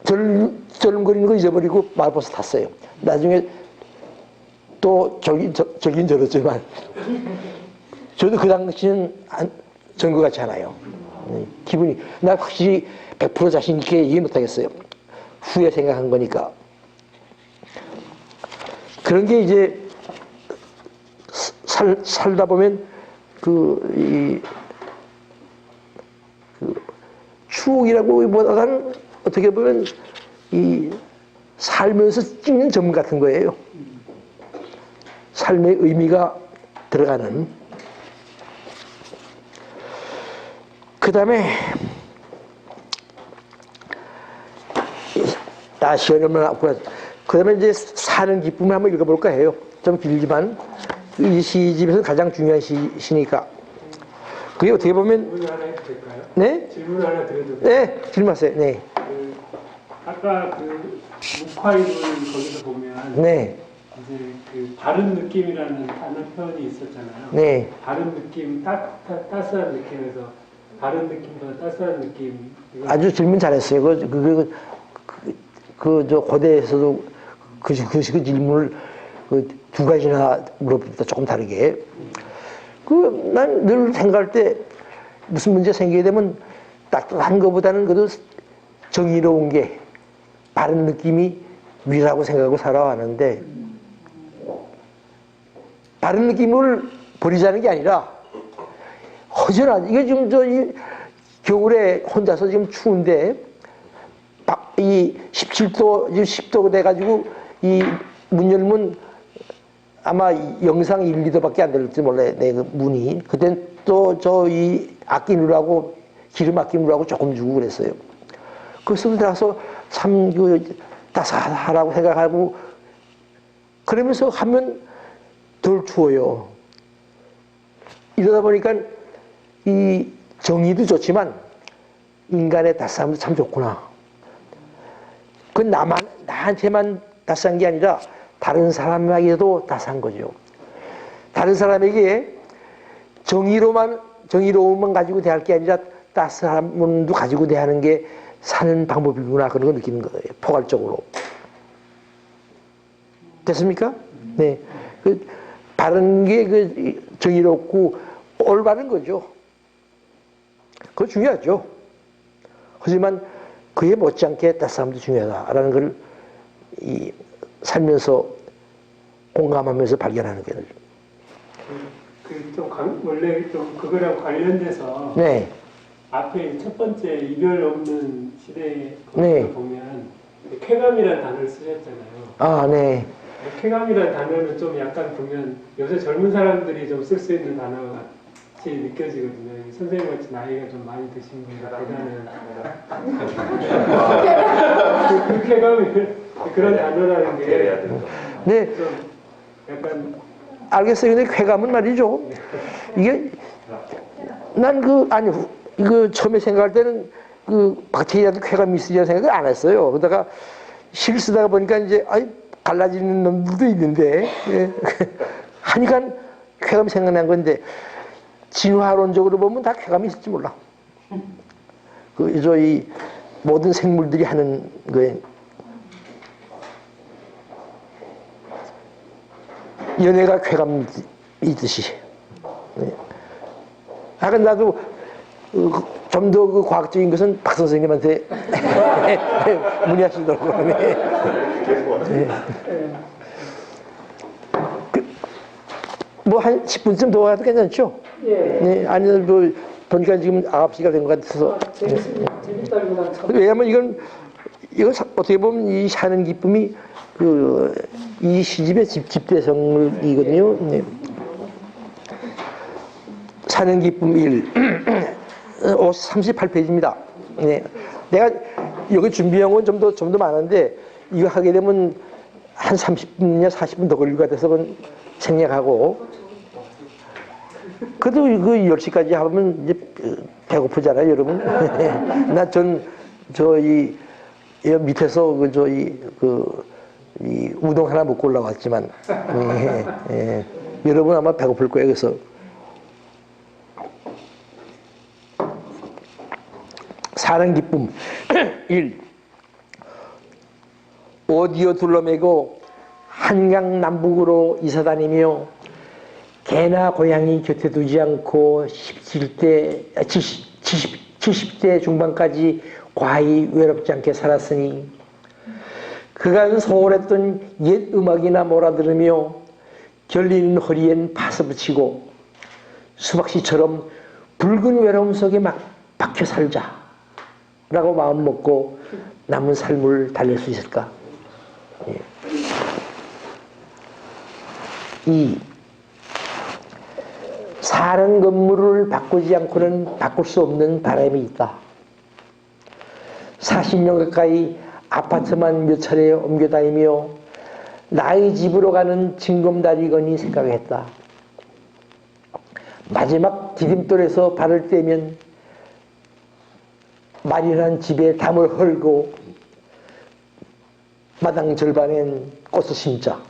절름거리는 거 잊어버리고 마을버스 탔어요. 나중에 또 저긴 저렇지만 저도 그 당시는 전과 같지 않아요. 기분이 나 확실히 100% 자신 있게 이해 못하겠어요. 후에 생각한 거니까. 그런 게 이제 살다 보면 추억이라고보다는 어떻게 보면 이 살면서 찍는 점 같은 거예요. 삶의 의미가 들어가는. 그 다음에 시간이 얼마나 없구나. 그 다음에 이제 사는 기쁨을 한번 읽어볼까 해요. 좀 길지만 이 시집에서 가장 중요한 시니까. 그게 어떻게 보면 질문 하나 해도 될까요? 네? 질문 하나 드려도 돼요? 네, 질문하세요. 네. 아까 묵화이를 거기서 보면 네. 이제 바른 느낌이라는 단어 표현이 있었잖아요. 네. 바른 느낌, 따스한 느낌에서 바른 느낌보다 따스한 느낌. 아주 질문 잘했어요. 저 고대에서도 그 질문을 두 가지나 물어보다 조금 다르게. 난 늘 생각할 때 무슨 문제 생기게 되면 따뜻한 것보다는 그래도 정의로운 게 바른 느낌이 위라고 생각하고 살아왔는데 바른 느낌을 버리자는 게 아니라 허전한 이게 지금 겨울에 혼자서 지금 추운데 이 17도 지금 10도 돼가지고 이 문 열면 아마 영상 1, 2도밖에 안 될지 몰라요. 내 문이. 그땐 또 이 아끼느라고 기름 아끼느라고 조금 주고 그랬어요. 그래서 들어가서 참 따스하라고 생각하고 그러면서 하면 덜 추워요. 이러다 보니까 이 정의도 좋지만 인간의 따스함도 참 좋구나. 그건 나한테만 따스한 게 아니라 다른 사람에게도 따스한 거죠. 다른 사람에게 정의로움만 가지고 대할 게 아니라 따스함도 가지고 대하는 게 사는 방법이구나 그런 걸 느끼는 거예요. 포괄적으로. 됐습니까? 네. 바른 게 정의롭고 올바른 거죠. 그거 중요하죠. 하지만 그에 못지않게 따스함도 중요하다라는 걸 살면서 공감하면서 발견하는 거예요. 원래 좀 그거랑 관련돼서 네. 앞에 첫 번째 이별 없는 시대에 네. 보면 쾌감이라는 단어를 쓰셨잖아요. 아, 네. 쾌감이라는 단어는 좀 약간 보면 요새 젊은 사람들이 좀 쓸 수 있는 단어 같이 느껴지거든요. 선생님 같이 나이가 좀 많이 드신 분들보다는 그 쾌감이 그런 단어라는 게 네. 좀 약간 알겠어요. 근데 쾌감은 말이죠. 이게, 이거 처음에 생각할 때는 박태희한테 쾌감이 있으리라는 생각을 안 했어요. 그러다가 시를 쓰다가 보니까 이제, 갈라지는 놈들도 있는데, 예. 하니까 쾌감이 생각난 건데, 진화론적으로 보면 다 쾌감이 있을지 몰라. 이 모든 생물들이 하는 거에. 연애가 쾌감이 있듯이. 네. 하여간 나도 좀 더 과학적인 것은 박 선생님한테 문의하시더라고요. 네. 네. 뭐 한 10분쯤 더 와도 괜찮죠? 예. 네. 아니, 보니까 지금 9시가 된 것 같아서. 재밌다기보다는 참. 왜냐면 이건 어떻게 보면 이 사는 기쁨이 이 시집의 집대성이거든요. 네. 사는 기쁨 1. 38페이지입니다. 네. 내가 여기 준비한 건 좀 더 많은데, 이거 하게 되면 한 30분이나 40분 더 걸릴 것 같아서 그건 생략하고. 그래도 그 10시까지 하면 이제 배고프잖아요, 여러분. 이 밑에서 이 우동 하나 먹고 올라왔지만, 여러분 아마 배고플 거예요. 그래서 사는 기쁨 1. 오디오 둘러매고 한강 남북으로 이사 다니며 개나 고양이 곁에 두지 않고 70대 중반까지 과히 외롭지 않게 살았으니 그간 소홀했던 옛 음악이나 몰아들으며 결리는 허리엔 파스 붙이고 수박씨처럼 붉은 외로움 속에 막 박혀 살자 라고 마음 먹고 남은 삶을 달릴 수 있을까? 2. 사는 건물을 바꾸지 않고는 바꿀 수 없는 바람이 있다. 40년 가까이 아파트만 몇 차례 옮겨 다니며 나의 집으로 가는 징검다리건이 생각했다. 마지막 디딤돌에서 발을 떼면 마련한 집에 담을 헐고 마당 절반엔 꽃을 심자.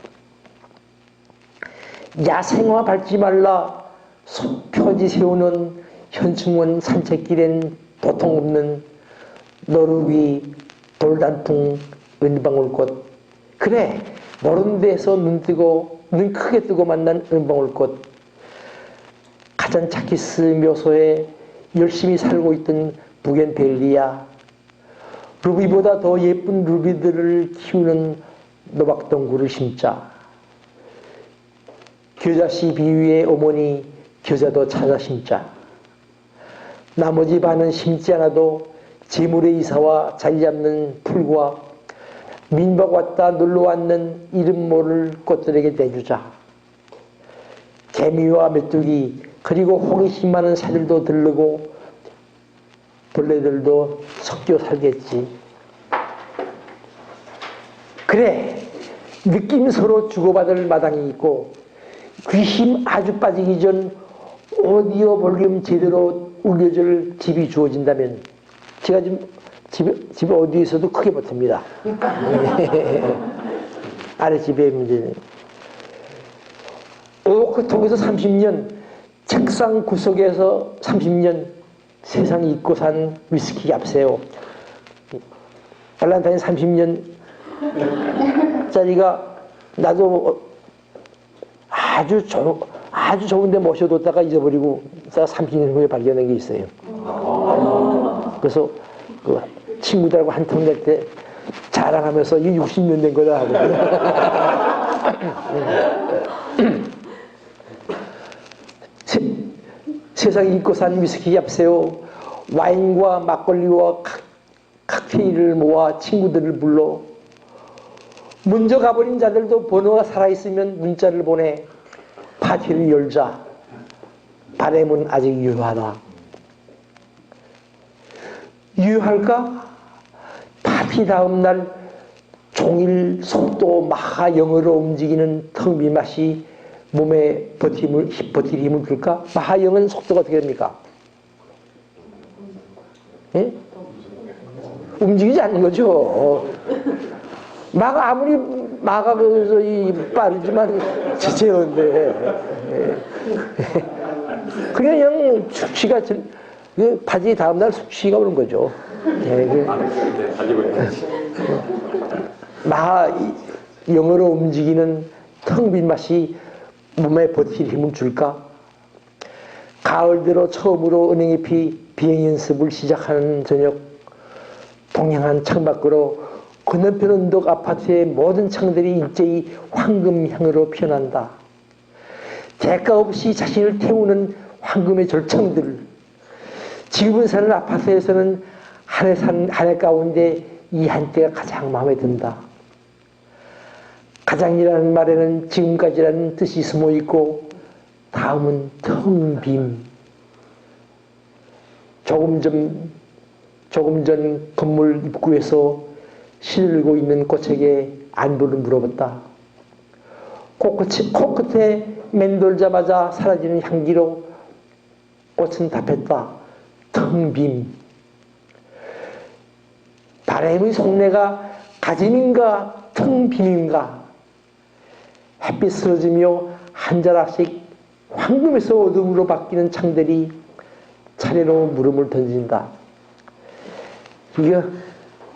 야생화 밟지 말라 표지 세우는 현충원 산책길엔 도통 없는 노루귀, 돌단풍, 은방울꽃. 그래, 모르는 데서 눈 크게 뜨고 만난 은방울꽃. 카잔차키스 묘소에 열심히 살고 있던 부겐벨리아. 루비보다 더 예쁜 루비들을 키우는 노박동굴을 심자. 겨자씨 비위의 어머니 겨자도 찾아 심자. 나머지 반은 심지 않아도 재물의 이사와 자리 잡는 풀과 민박 왔다 놀러 왔는 이름 모를 꽃들에게 내주자. 개미와 메뚜기 그리고 호기심 많은 새들도 들르고 벌레들도 섞여 살겠지. 그래, 느낌 서로 주고받을 마당이 있고 귀심 아주 빠지기 전 오디오 볼륨 제대로 울려줄 집이 주어진다면 제가 지금 집에 어디에 있어도 크게 버팁니다. 아랫집에 문제는 오크통에서 30년, 책상 구석에서 30년 세상이 잊고 산 위스키 얍세요. 발란타인 30년짜리가 나도 아주 좋은데 모셔뒀다가 잊어버리고 30년 후에 발견한 게 있어요. 그래서 그 친구들하고 한턱 낼 때 자랑하면서 이게 60년 된 거다 하고. 세상에 잊고 산 위스키 얍세요. 와인과 막걸리와 칵테일을 모아 친구들을 불러 먼저 가버린 자들도 번호가 살아있으면 문자를 보내 파티를 열자. 바람은 아직 유효하다. 유효할까? 파티 다음날 종일 속도 마하 0으로 움직이는 텅 빈 맛이 몸에 버틸 힘을 줄까? 마하 0은 속도가 어떻게 됩니까? 예? 움직이지 않는 거죠. 아무리 마가 빠르지만 지체인데 그냥 숙취가 바지 다음날 숙취가 오는 거죠. 마하 0으로 움직이는 텅 빈 맛이 몸에 버틸 힘을 줄까? 가을 들어 처음으로 은행잎이 비행 연습을 시작하는 저녁, 동양한 창밖으로 건너편 언덕 아파트의 모든 창들이 일제히 황금향으로 피어난다. 대가 없이 자신을 태우는 황금의 절창들. 지금 사는 아파트에서는 한 해 가운데 이 한때가 가장 마음에 든다. 가장이라는 말에는 지금까지라는 뜻이 숨어 있고 다음은 텅 빔. 조금 전 건물 입구에서 시들고 있는 꽃에게 안부를 물어봤다. 코끝에 맴돌자마자 사라지는 향기로 꽃은 답했다. 텅 빔. 바람의 속내가 가짐인가 텅 빔인가. 햇빛 쓰러지며 한 자락씩 황금에서 어둠으로 바뀌는 창들이 차례로 물음을 던진다. 이게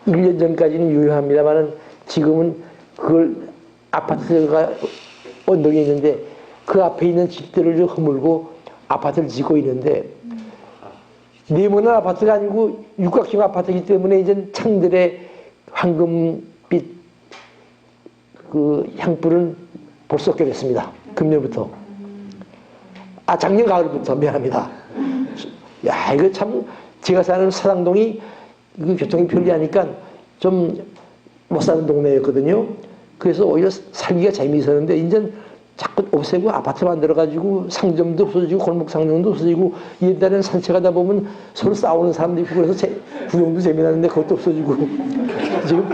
1년 전까지는 유효합니다만 지금은 그걸 아파트가 언덕에 있는데 그 앞에 있는 집들을 좀 허물고 아파트를 짓고 있는데 네모난 아파트가 아니고 육각형 아파트이기 때문에 이제 창들의 황금빛 그 향불은 벌써 껴졌습니다. 금년부터. 작년 가을부터 미안합니다. 야, 이거 참 제가 사는 사당동이 이거 교통이 편리하니까 좀 못 사는 동네였거든요. 그래서 오히려 살기가 재미있었는데 이제 자꾸 없애고 아파트 만들어가지고 상점도 없어지고 골목 상점도 없어지고 옛날에는 산책하다 보면 서로 싸우는 사람도 있고 그래서 구경도 재미나는데 그것도 없어지고 지금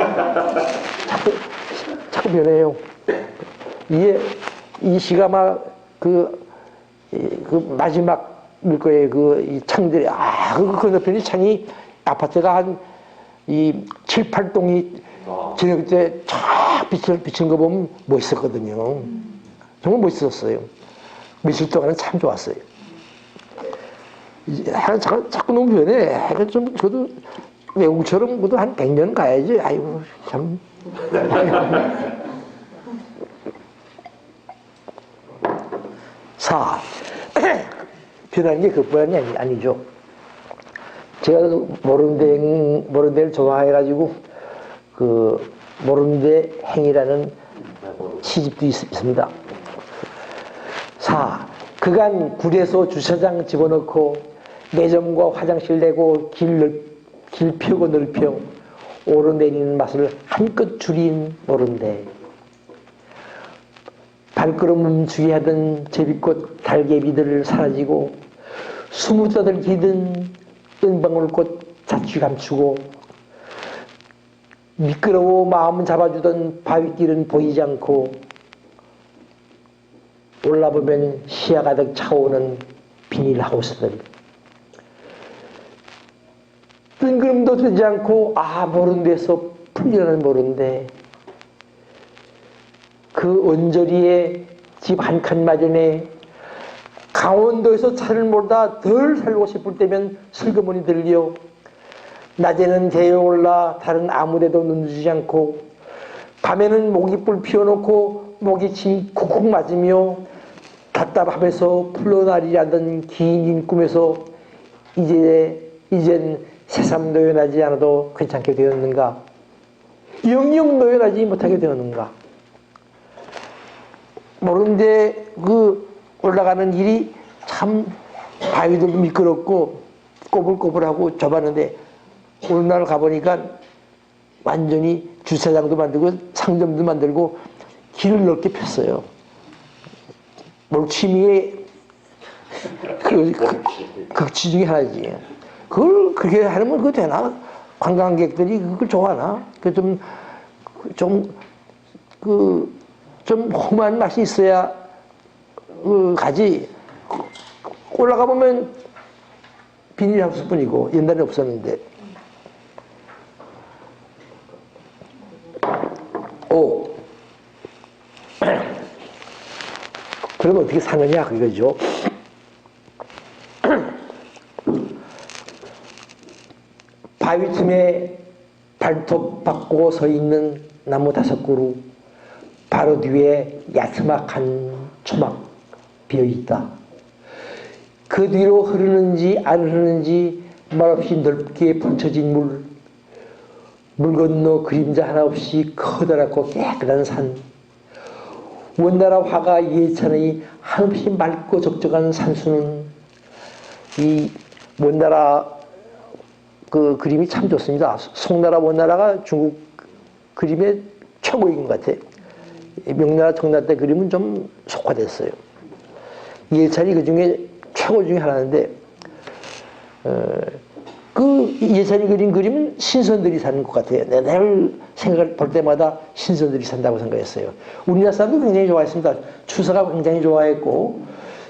자꾸 변해요. 이 시가 막 그 마지막일 거예요. 이 창들이 그 건너편이 창이 아파트가 한 7, 8동이 저녁 때 쫙 비친 거 보면 멋있었거든요. 정말 멋있었어요. 며칠 동안은 참 좋았어요. 자꾸 너무 변해. 저도 외국처럼 그래도 한 100년 가야지. 아이고, 참. 변하는 게 그뿐이 아니죠. 제가 모르는 데를 좋아해가지고 모르는 데 행이라는 시집도 있습니다. 그간 굴에서 주차장 집어넣고 매점과 화장실 내고 길 펴고 넓혀 오르내리는 맛을 한껏 줄인 모른데 발걸음 멈추게 하던 제비꽃 달개비들 사라지고 수무다들 기든 은방울꽃 자취 감추고 미끄러워 마음은 잡아주던 바위길은 보이지 않고 올라보면 시야 가득 차오는 비닐하우스들 뜬구름도 되지 않고 모르는 데서 풀려는 모른데 그 언저리에 집 한 칸 마련에 강원도에서 차를 몰다 덜 살고 싶을 때면 슬그머니 들려 낮에는 대에 올라 다른 아무데도 눈주지 않고 밤에는 모기불 피워놓고 모기침 쿡쿡 맞으며 답답하면서 풀러나리려던 긴 꿈에서 이젠 새삼 노연하지 않아도 괜찮게 되었는가? 영영 노연하지 못하게 되었는가? 모르는데 올라가는 길이 참 바위도 미끄럽고 꼬불꼬불하고 좁았는데 오늘 가보니까 완전히 주차장도 만들고 상점도 만들고 길을 넓게 폈어요. 뭘 취미의 극치 중에 하나지. 그걸 그렇게 하면 그거 되나? 관광객들이 그걸 좋아하나? 좀 험한 맛이 있어야 가지. 올라가 보면 비닐하우스뿐이고 옛날에 없었는데. 오. 그럼 어떻게 사느냐 그거죠. 바위 틈에 발톱 받고 서 있는 나무 5그루, 바로 뒤에 야스막한 초막 비어 있다. 그 뒤로 흐르는지 안 흐르는지 말없이 넓게 펼쳐진 물 건너 그림자 하나 없이 커다랗고 깨끗한 산, 원나라 화가 예찬의 한없이 맑고 적적한 산수는 이 원나라 그 그림이 참 좋습니다. 송나라 원나라가 중국 그림의 최고인 것 같아요. 명나라 청나라 때 그림은 좀 속화됐어요. 예찬이 그 중에 최고 중에 하나인데 그 예찬이 그린 그림은 신선들이 사는 것 같아요. 내가 늘 생각을 볼 때마다 신선들이 산다고 생각했어요. 우리나라 사람도 굉장히 좋아했습니다. 추사가 굉장히 좋아했고,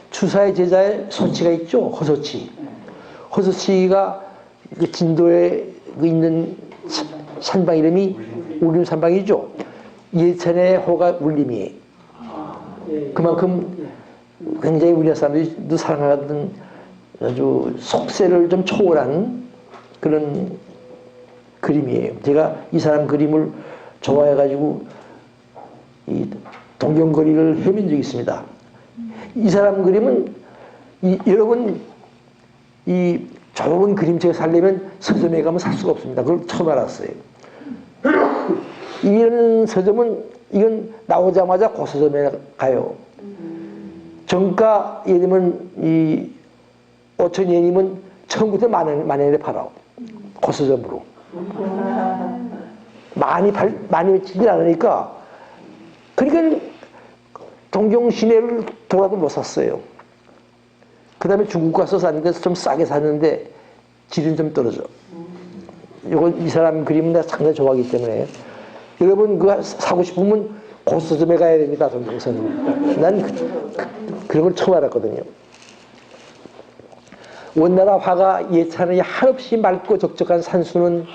추사의 제자에 소치가 있죠. 허소치. 허소치가 그 진도에 있는 산방 이름이 울림 산방이죠. 예찬의 호가 울림이에요. 그만큼 굉장히 우리나라 사람들이 사랑하던 아주 속세를 좀 초월한 그런 그림이에요. 제가 이 사람 그림을 좋아해가지고 이 동경거리를 헤맨 적이 있습니다. 이 사람 그림은 여러분 이 좋은 그림책을 살려면 서점에 가면 살 수가 없습니다. 그걸 처음 알았어요. 이런 서점은 이건 나오자마자 그 서점에 가요. 정가 예를 들면 이 5,000엔이면 처음부터 만 원에 팔아. 그 서점으로. 많이 치질 않으니까. 그러니까 동경 시내를 돌아도 못 샀어요. 그 다음에 중국 가서 샀는데 좀 싸게 샀는데 질은 좀 떨어져. 이 사람 그림은 내가 상당히 좋아하기 때문에 여러분 그거 사고 싶으면 그 서점에 가야 됩니다. 동경서는. 난 그런 걸 처음 알았거든요. 원나라 화가 예찬의 한없이 맑고 적적한 산수는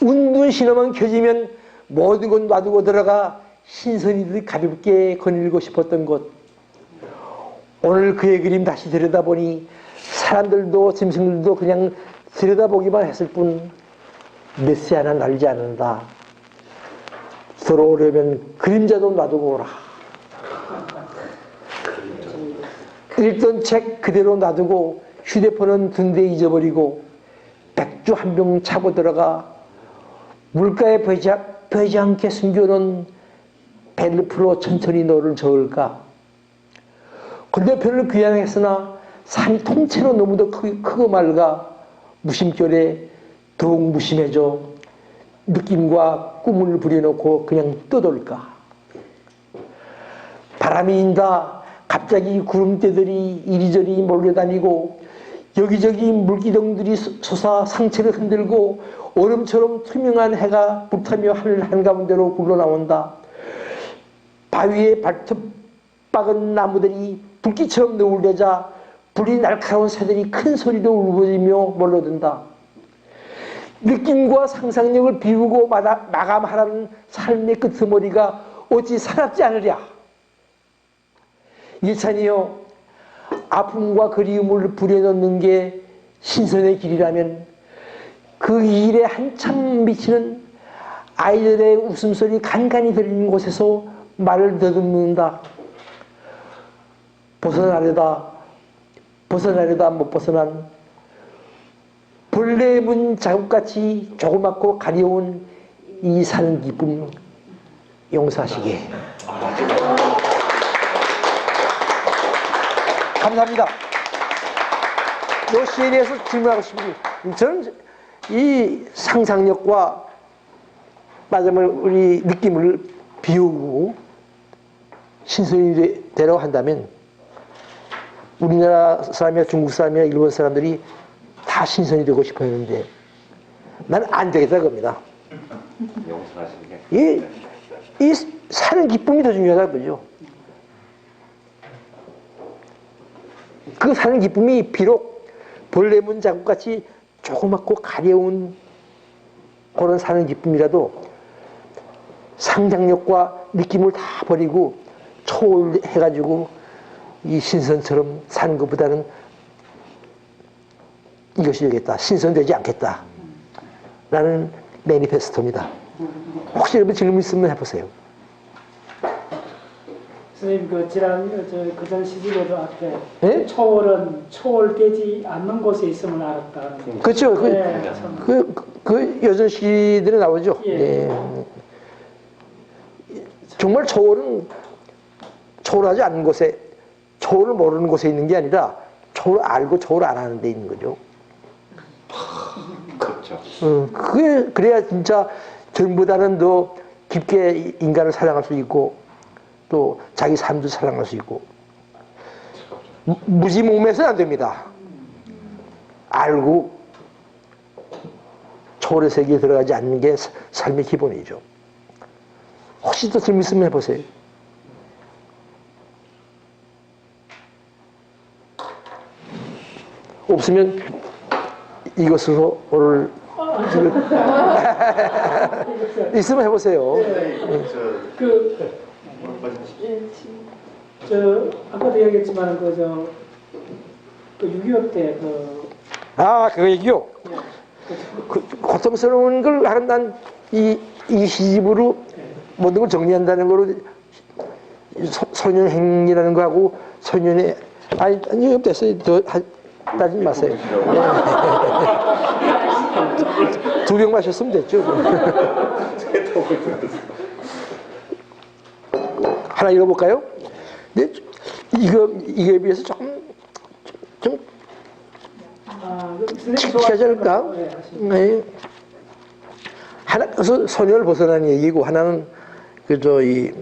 운둔 신호만 켜지면 모든 것 놔두고 들어가 신선이들 가볍게 거닐고 싶었던 곳. 오늘 그의 그림 다시 들여다보니 사람들도 짐승들도 그냥 들여다보기만 했을 뿐 메시 하나 날지 않는다. 들어오려면 그림자도 놔두고 오라. 읽던 책 그대로 놔두고 휴대폰은 둔데 잊어버리고 백주 한 병 차고 들어가 물가에 베지 않게 숨겨놓은 벨프로 천천히 너를 저을까. 건너편을 귀향했으나 산이 통째로 너무도 크고 맑아 무심결에 더욱 무심해져 느낌과 꿈을 부려놓고 그냥 떠돌까. 바람이 인다. 갑자기 구름대들이 이리저리 몰려다니고 여기저기 물기둥들이 솟아 상체를 흔들고 얼음처럼 투명한 해가 불타며 하늘 한가운데로 굴러나온다. 바위에 발톱 박은 나무들이 불기처럼 너울대자 불이 날카로운 새들이 큰 소리로 울부짖며 몰려든다. 느낌과 상상력을 비우고 마감하라는 삶의 끄트머리가 어찌 사납지 않으랴. 예찬이여, 아픔과 그리움을 부려넣는 게 신선의 길이라면 그 일에 한참 미치는 아이들의 웃음소리 간간히 들리는 곳에서 말을 더듬는다. 벗어나려다 못 벗어난 벌레 문 자국같이 조그맣고 가려운 이 사는 기쁨 용서하시게. 감사합니다. 요 시에 대해서 질문하고 싶은 저는 이 상상력과 마지막에 우리 느낌을 비우고 신선이대로 한다면 우리나라 사람이나 중국 사람이나 일본 사람들이 다 신선이 되고 싶어 했는데 나는 안 되겠다 겁니다. 용서하시는 게. 이 사는 기쁨이 더 중요하다 그죠. 그 사는 기쁨이 비록 벌레문 자국같이 조그맣고 가려운 그런 사는 기쁨이라도 상상력과 느낌을 다 버리고 초월해가지고 이 신선처럼 사는 것보다는 이것이 되겠다. 신선되지 않겠다. 라는 매니페스토입니다. 혹시 여러분 질문 있으면 해보세요. 선생님 그 지난 그전 시집에도 앞에 네? 초월은 초월되지 않는 곳에 있음을 알았다. 그렇죠. 네, 그 여전 시들에 나오죠. 예. 네. 정말 초월은 초월하지 않는 곳에, 초월을 모르는 곳에 있는 게 아니라 초월 알고 초월 안 하는 데 있는 거죠. 그렇죠. 그래야 진짜 전보다는 더 깊게 인간을 사랑할 수 있고 또 자기 삶도 사랑할 수 있고 무지몽매해서는 안 됩니다. 알고 초월의 세계에 들어가지 않는 게 삶의 기본이죠. 혹시 또 질문 있으면 해보세요. 없으면 이것으로 오늘 있으면 해보세요. 아까도 얘기했지만 그 6.25 때 그 얘기요. 고통스러운 걸 하는 난 이 시집으로 모든 걸 정리한다는 거로 소년행이라는 거하고 소년의 아니 됐어요. 더 따지지 마세요. 두 병 마셨으면 됐죠. 하나 읽어볼까요? 네, 이거에 비해서 좀 칙칙하지 않을까? 네. 하나, 소녀를 벗어나는 얘기고, 하나는, 이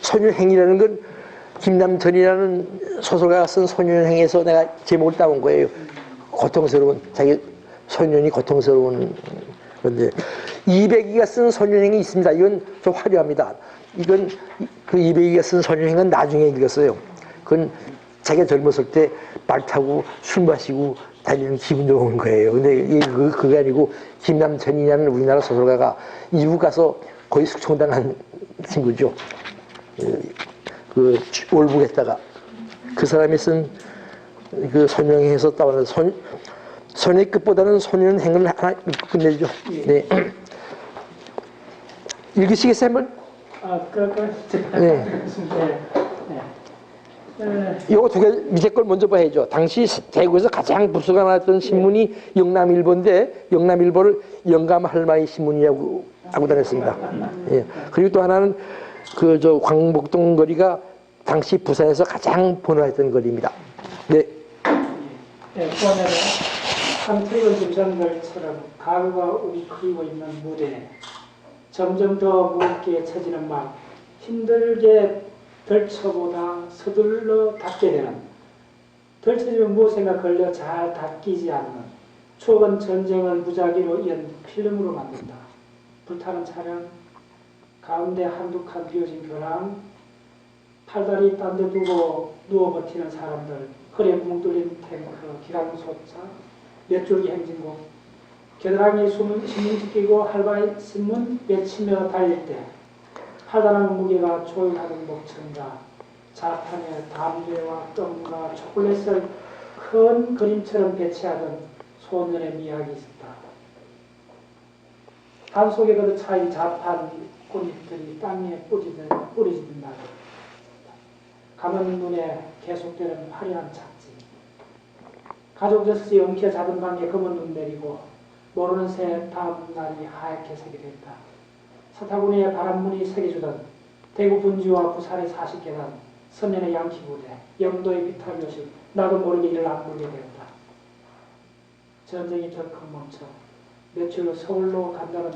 소년행이라는 건 김남천이라는 소설가가 쓴 소년행에서 내가 제목을 따온 거예요. 고통스러운, 자기 소년이 고통스러운 건데, 이백이가 쓴 소년행이 있습니다. 이건 좀 화려합니다. 이건 그 이백이가 쓴 소년행은 나중에 읽었어요. 그건 자기가 젊었을 때 말 타고 술 마시고 달리는 기분 좋은 거예요. 근데 그게 아니고 김남천이라는 우리나라 소설가가 이북 가서 거의 숙청당한 친구죠. 월북했다가 그 사람이 쓴 그 소년행에서 따오는 소년의 끝보다는 소년행을 하나 읽고 끝내죠. 네. 읽으시겠어요, 한번? 네. 요거 두 개 밑에 걸 먼저 봐야죠. 당시 대구에서 가장 부수가 나왔던 신문이 영남일보인데 영남일보를 영감할마이 신문이라고 하고 다녔습니다. 예. 그리고 또 하나는 광복동 거리가 당시 부산에서 가장 번화했던 거리입니다. 네. 네, 이번에는 한태근 김선별처럼 가루가 웅크리고 있는 무대, 점점 더 무겁게 처지는 막 힘들게 덜쳐보다 서둘러 닫게 되는, 덜쳐지면 무엇인가 걸려 잘 닫히지 않는, 추억은 전쟁을 무작위로 이은 필름으로 만든다. 불타는 차량, 가운데 한두 칸 비어진 벼랑, 팔다리 딴 데 두고 누워 버티는 사람들, 허리에 뭉 뚫린 탱크, 기관소차, 몇 줄기 행진곡, 겨드랑이에 신문 찢기고 할바이 신문 외치며 달릴 때 팔다는 무게가 조율하는 목청과 자판에 담배와 껌과 초콜릿을 큰 그림처럼 배치하던 소년의 미학이 있었다. 단 속에 그릇 차인 자판 꽃잎들이 땅에 뿌리진다. 감은 눈에 계속되는 화려한 착지. 가족 젖이 엉켜 잡은 방에 검은 눈 내리고 모르는 새 다음 날이 하얗게 새게 됐다. 사타구니에 바람문이 새겨주던 대구 분지와 부산의 40계단, 서면의 양키부대, 영도의 비탈 요식, 나도 모르게 이를 악물게 되었다. 전쟁이 덜컥 멈춰 며칠로 서울로 간다는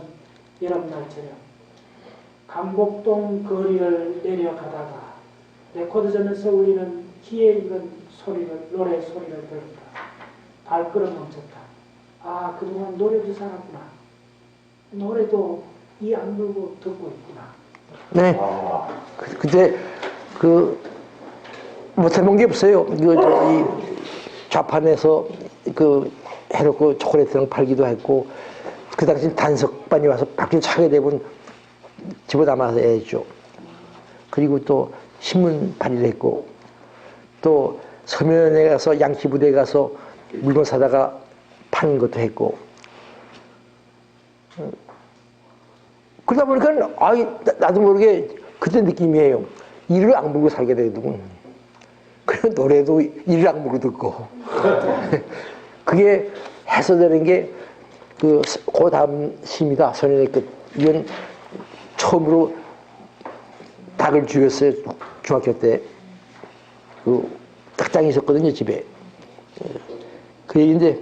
여름날 저녁 강복동 거리를 내려가다가 레코드점에서 울리는 귀에 익은 소리를 노래 소리를 들었다. 발걸음 멈췄다. 아 그동안 노래도 살았구나. 노래도 이 악물고 듣고 있구나. 네. 그때 못해본 게 없어요. 이 좌판에서 해놓고 초콜릿 등 팔기도 했고, 그 당시 단석반이 와서 박수 차게 되면 집어담아서 해야죠. 그리고 또 신문 발의를 했고, 또 서면에 가서 양키부대에 가서 물건 사다가 파는 것도 했고, 그러다 보니까 나도 모르게 그때 느낌이에요. 이를 악물고 살게 되거든. 그래서 노래도 이를 악물고 듣고 그게 해소되는 게 그 다음 시입니다. 선현의 끝. 이건 처음으로 닭을 죽였어요. 중학교 때. 닭장이 있었거든요, 집에. 그 얘기인데,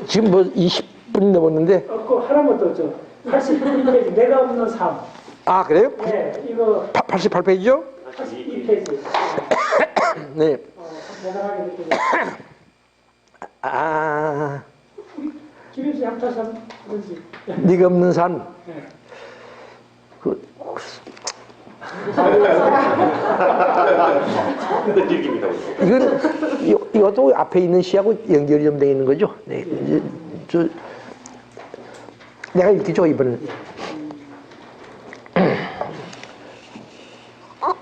지금 20분이 넘었는데. 그 하나만 더 줘. 82페이지, 내가 없는 삶. 아, 그래요? 네, 이거 88페이지죠? 82페이지. 네. 대단하게 느껴져요. 김입수 양타삼 그런지. 네가 없는 삶. 네. 이것도 앞에 있는 시하고 연결이 좀 되어 있는 거죠. 네. 내가 읽기죠, 이번엔.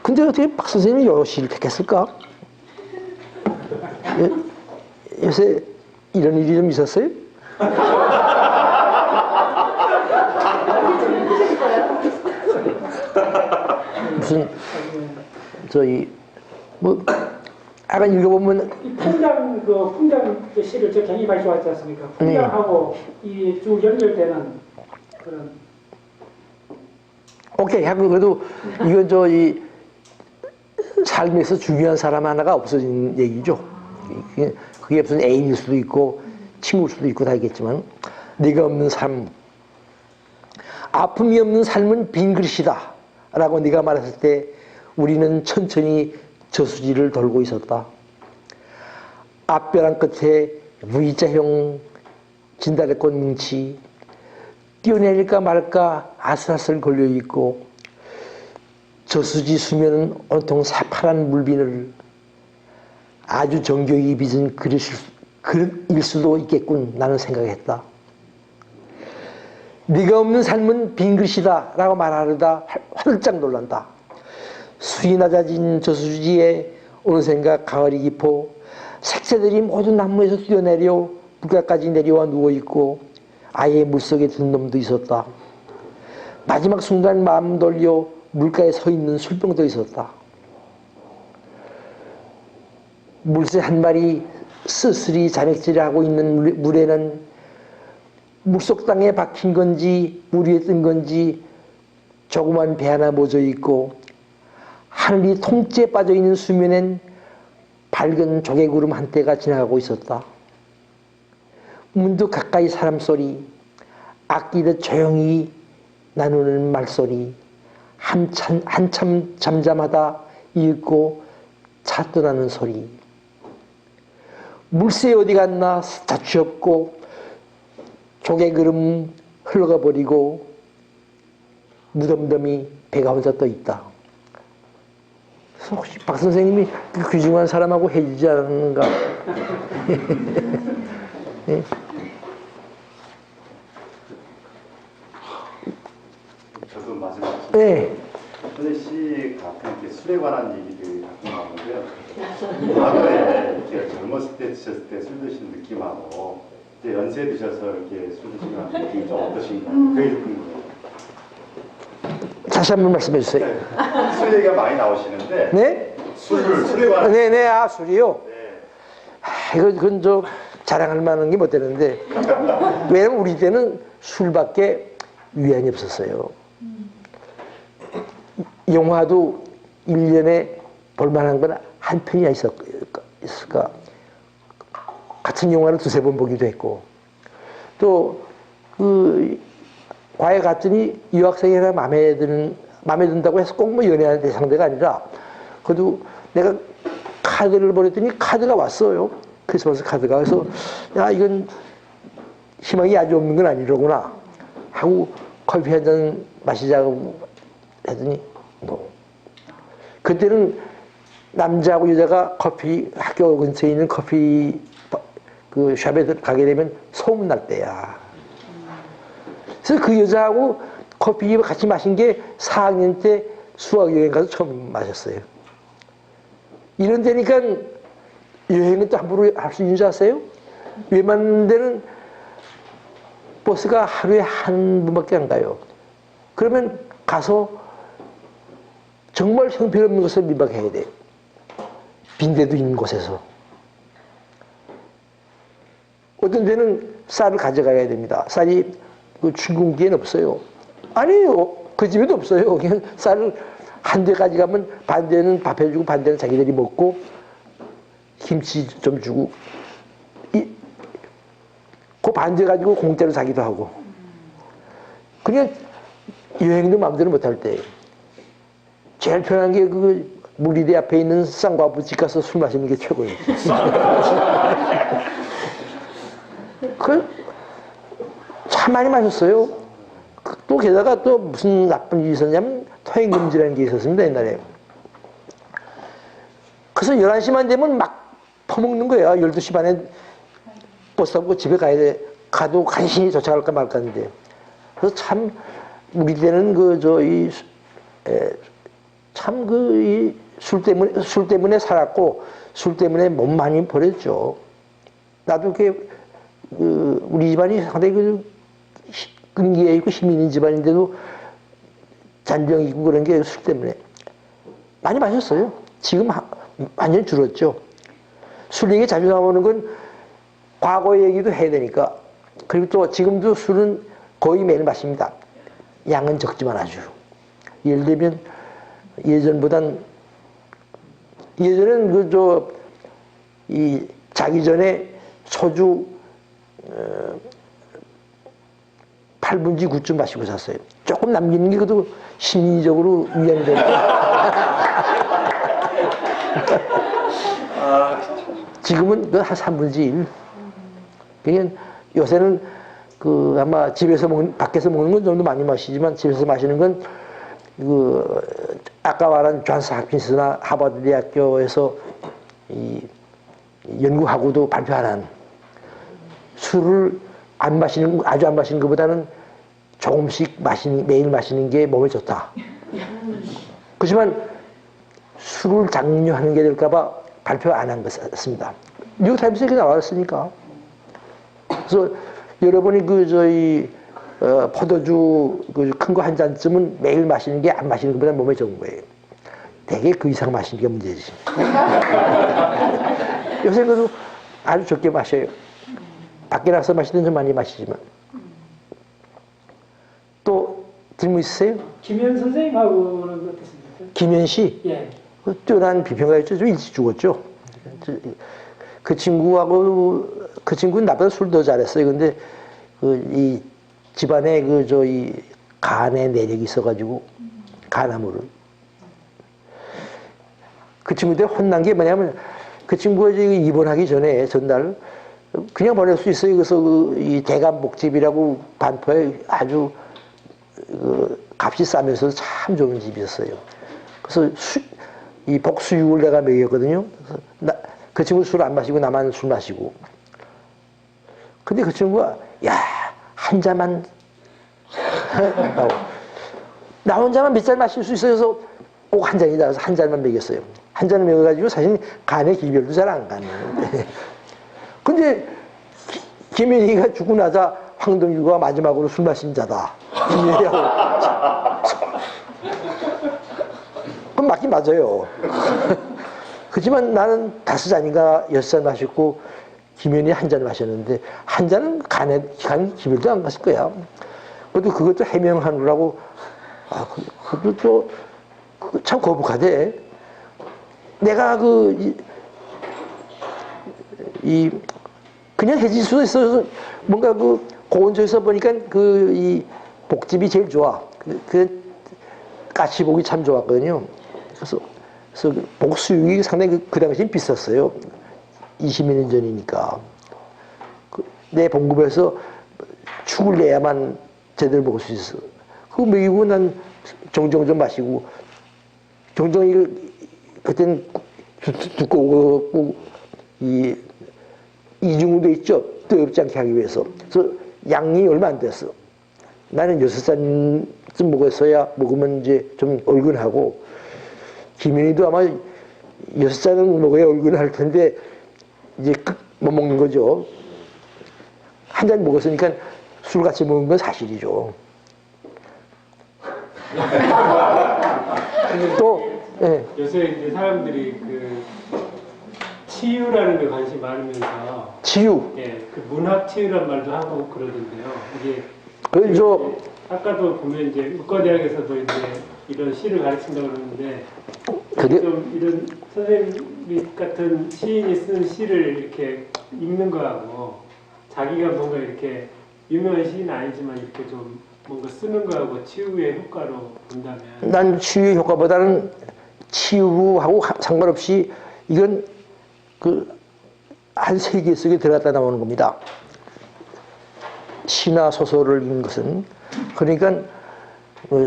근데 어떻게 박 선생님이 요 시를 택했을까? 요새 이런 일이 좀 있었어요? 무슨 아까 읽어보면 이 풍장 시를 저 경입할 수 있지 않습니까? 풍장하고 이 쭉 연결되는 그런. 오케이 하고 그래도 이건 이 삶에서 중요한 사람 하나가 없어진 얘기죠. 그게 무슨 애인일 수도 있고 친구일 수도 있고 다 있겠지만, 네가 없는 삶, 아픔이 없는 삶은 빈 그릇이다 라고 네가 말했을 때 우리는 천천히 저수지를 돌고 있었다. 앞벼랑 끝에 V자형 진달래꽃 뭉치 뛰어내릴까 말까 아슬아슬 걸려있고, 저수지 수면은 온통 새파란 물비늘, 아주 정교히 빚은 그릇일 수도 있겠군 나는 생각했다. 네가 없는 삶은 빈 그릇이다 라고 말하려다 활짝 놀란다. 수위 낮아진 저수지에 어느샌가 가을이 깊어 색새들이 모두 나무에서 뛰어내려 물가까지 내려와 누워있고, 아예 물속에 든 놈도 있었다. 마지막 순간 마음 돌려 물가에 서 있는 술병도 있었다. 물새 한 마리 쓸쓸히 자맥질하고 있는 물에는 물속 땅에 박힌 건지 물 위에 뜬 건지 조그만 배 하나 모져 있고, 하늘이 통째에 빠져 있는 수면엔 밝은 조개구름 한때가 지나가고 있었다. 문득 가까이 사람 소리, 아끼듯 조용히 나누는 말소리, 한참 잠잠하다 읽고 차 떠나는 소리. 물새 어디 갔나 자취 없고 조개그름 흘러가 버리고 무덤덤이 배가 혼자 떠 있다. 혹시 박 선생님이 그 귀중한 사람하고 헤어지지 않았는가? 네. 저도 마지막 네. 손혜 씨 같은 술에 관한 얘기들이 가끔 나오는데요. 과거에 이렇게 젊었을 때 드셨을 때 술 드신 느낌하고 이제 연세 드셔서 이렇게 술 드시는 느낌이 좀 어떠신가요? 그게 궁금해요. 다시 한번 말씀해 주세요. 네. 술 얘기가 많이 나오시는데 네? 술에 관한 네네, 술이요? 네. 그건 자랑할 만한 게 못 되는데, 왜냐면 우리 때는 술밖에 위안이 없었어요. 영화도 1년에 볼만한 건 한 편이나 있을까? 같은 영화를 두세 번 보기도 했고, 또 그 과외 갔더니 유학생이 하나 마음에 든다고 해서 꼭 뭐 연애하는 상대가 아니라 그래도 내가 카드를 보냈더니 카드가 왔어요. 크리스마스 카드가. 그래서 야 이건 희망이 아주 없는 건 아니로구나 하고 커피 한 잔 마시자고 했더니 뭐 그때는 남자하고 여자가 커피 학교 근처에 있는 커피 그 샵에 가게 되면 소문날 때야. 그래서 그 여자하고 커피 같이 마신 게 4학년 때 수학여행 가서 처음 마셨어요. 이런 데니까 여행은 또 함부로 할 수 있는 줄 아세요? 웬만한 데는 버스가 하루에 한 번밖에 안 가요. 그러면 가서 정말 형편없는 것을 민박해야 돼. 빈대도 있는 곳에서. 어떤 데는 쌀을 가져가야 됩니다. 쌀이 그 출근기에는 없어요. 아니요. 그 집에도 없어요. 그냥 쌀을 한 대 가져가면 반대는 밥 해주고 반대는 자기들이 먹고 김치 좀 주고 그 반대 가지고 공짜로 사기도 하고 그냥 여행도 마음대로 못할 때 제일 편한 게 그 무리대 앞에 있는 쌍과부 집 가서 술 마시는 게 최고예요. 그 참 많이 마셨어요. 또 게다가 또 무슨 나쁜 일이 있었냐면 토행금지라는 게 있었습니다, 옛날에. 그래서 11시만 되면 막 퍼먹는 거예요. 12시 반에 버스 타고 집에 가야 돼. 가도 간신히 도착할까 말까 하는데. 그래서 참 우리 때는 술 때문에 살았고 술 때문에 몸 많이 버렸죠. 나도 우리 집안이 상당히 끈기에 있고 힘 있는 집안인데도 잔병이 있고 그런 게 술 때문에 많이 마셨어요. 지금 완전히 줄었죠. 술 얘기 자주 나오는 건 과거 얘기도 해야 되니까. 그리고 또 지금도 술은 거의 매일 마십니다. 양은 적지만 아주. 예를 들면 예전에는 자기 전에 소주 8분지 9쯤 마시고 잤어요. 조금 남기는 게 그래도 심리적으로 위안이 되니까. 지금은 한 3분지 1. 그냥 요새는 아마 밖에서 먹는 건 좀 더 많이 마시지만 집에서 마시는 건 아까 말한 존스 홉킨스나 하버드 대학교에서 연구하고도 발표하는 술을 아주 안 마시는 것보다는 조금씩 매일 마시는 게 몸에 좋다. 그렇지만 술을 장려하는 게 될까봐 발표 안 한 것 같습니다. 뉴욕타임스에 나왔으니까. 그래서 여러분이 포도주 큰 거 한 잔쯤은 매일 마시는 게 안 마시는 것보다 몸에 좋은 거예요. 대개 그 이상 마시는 게 문제지. 요새 그래도 아주 적게 마셔요. 밖에 나가서 마시든 좀 많이 마시지만. 또 질문 있으세요? 김현 선생님하고는 어떻습니까? 김현 씨? 예. 뛰어난 비평가였죠. 좀 일찍 죽었죠. 그 친구는 나보다 술 더 잘했어요. 근데 이 집안에 이 간에 내력이 있어가지고 간암을. 그 친구한테 혼난 게 뭐냐면 그 친구가 입원하기 전에 전날 그냥 보낼 수 있어요. 그래서 이 대감복집이라고 반포에 아주 값이 싸면서 참 좋은 집이었어요. 그래서 이 복수육을 내가 먹였거든요. 그래서 그 친구 술 안 마시고 나만 술 마시고. 근데 그 친구가 한 잔만 나 혼자만 몇 잔 마실 수 있어요. 그래서 꼭 한 잔이다. 그래서 한 잔만 먹였어요. 한 잔을 먹여가지고 사실 간에 기별도 잘 안 가는. 근데 김현희가 죽고 나자 황동규가 마지막으로 술 마신 자다. 김현희하고. 그럼 맞긴 맞아요. 그렇지만 나는 5잔인가 6잔 마셨고 김현희 한 잔 마셨는데 한 잔은 간에 기별도 안 갔을 거야. 그래도 그것도 해명하느라고 그것도 참 거북하대. 내가 그냥 해질 수 있어서 뭔가 고온소에서 보니까 그 이 복집이 제일 좋아. 그 까치 복이 참 좋았거든요. 그래서 그 복수육이 상당히 그 당시엔 비쌌어요. 20몇 년 전이니까. 내 봉급에서 죽을 내야만 제대로 먹을 수 있어. 그거 먹이고 난 종종 좀 마시고, 종종 그땐 두꺼워 이중으로 있죠. 뜨겁지 않게 하기 위해서. 그래서 양이 얼마 안 됐어. 나는 6잔쯤 먹으면 이제 좀 얼큰하고, 김현희도 아마 6잔은 먹어야 얼큰할 텐데, 이제 못 먹는 거죠. 한 잔 먹었으니까 술 같이 먹은 건 사실이죠. 또, 예. 요새 이제 사람들이 그 치유라는 데 관심이 많으면서 치유. 예, 그 문학 치유란 말도 하고 그러던데요. 이게 그저 아까도 보면 이제 의과대학에서도 이제 이런 시를 가르친다고 그러는데 그게 좀 이런 선생님 같은 시인이 쓴 시를 이렇게 읽는 거하고 자기가 뭔가 이렇게 유명한 시인은 아니지만 이렇게 좀 뭔가 쓰는 거하고 치유의 효과로 본다면 난 치유의 효과보다는 치유하고 상관없이 이건 그 한 세계 속에 들어갔다 나오는 겁니다. 시나 소설을 읽는 것은 그러니까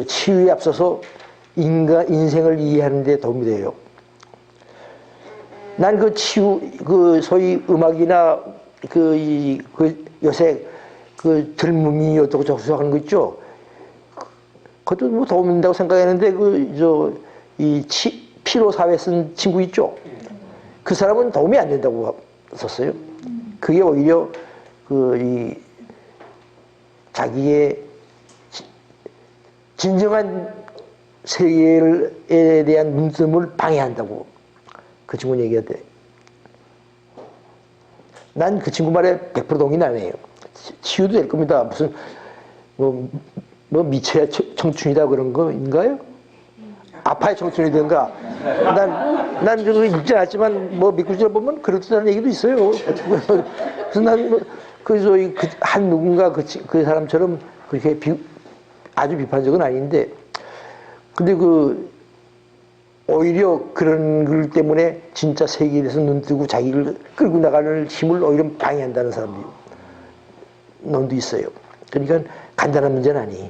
치유에 앞서서 인생을 이해하는 데 도움이 돼요. 난 그 치유, 그 소위 음악이나 그 요새 그 젊음이 어떻고 저쩌고 하는 거 있죠. 그것도 뭐 도움이 된다고 생각했는데 이 피로 사회 쓴 친구 있죠. 그 사람은 도움이 안 된다고 썼어요. 그게 오히려 자기의 진정한 세계에 대한 눈씀을 방해한다고 그 친구는 얘기했대. 난 그 친구 말에 100% 동의는 안 해요. 치유도 될 겁니다. 무슨 뭐 미쳐야 청춘이다 그런 거인가요? 아파야 청춘이든가. 난 저거 읽지 않았지만 뭐 미국지를 보면 그렇다는 얘기도 있어요. 그래서 난 한 누군가 그 사람처럼 그렇게 아주 비판적은 아닌데, 근데 오히려 그런 글 때문에 진짜 세계에 대해서 눈 뜨고 자기를 끌고 나가는 힘을 오히려 방해한다는 사람도 놈도 있어요. 그러니까 간단한 문제는 아니에요.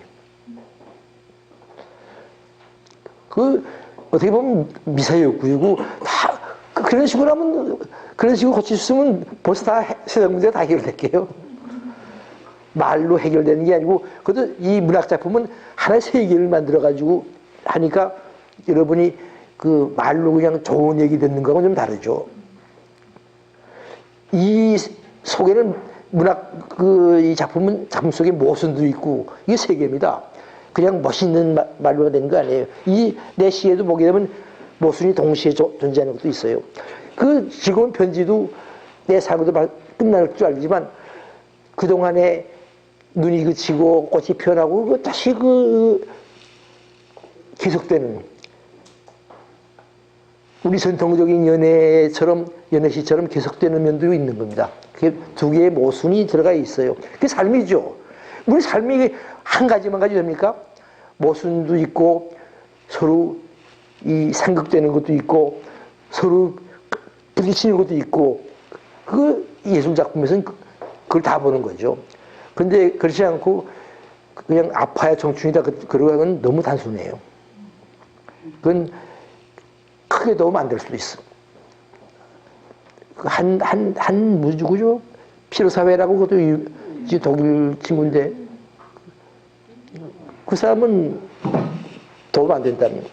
어떻게 보면 미사역구이고 다 그런 식으로 하면 그런 식으로 고칠 수 있으면 벌써 다 세상 문제가 다 해결될게요. 말로 해결되는 게 아니고, 그것도 이 문학 작품은 하나의 세계를 만들어 가지고 하니까 여러분이 그 말로 그냥 좋은 얘기 듣는 거하고는 좀 다르죠. 이 속에는 이 작품 속에 모순도 있고 이게 세계입니다. 그냥 멋있는 말로 된 거 아니에요. 내 시에도 보게 되면 모순이 동시에 존재하는 것도 있어요. 그 즐거운 편지도 내 삶으로 끝날 줄 알지만 그동안에 눈이 그치고 꽃이 피어나고 다시 계속되는 우리 전통적인 연애시처럼 계속되는 면도 있는 겁니다. 그게 두 개의 모순이 들어가 있어요. 그게 삶이죠. 우리 삶이 한 가지만 가지고 됩니까? 모순도 있고 서로 상극되는 것도 있고 서로 부딪히는 것도 있고, 그 예술 작품에서는 그걸 다 보는 거죠. 그런데 그렇지 않고 그냥 아파야 청춘이다 그러고는 너무 단순해요. 그건 크게 도움 안 될 수도 있어. 한 누구죠? 피로사회라고 그것도 독일 친구인데 그 사람은 도움 안 된다는.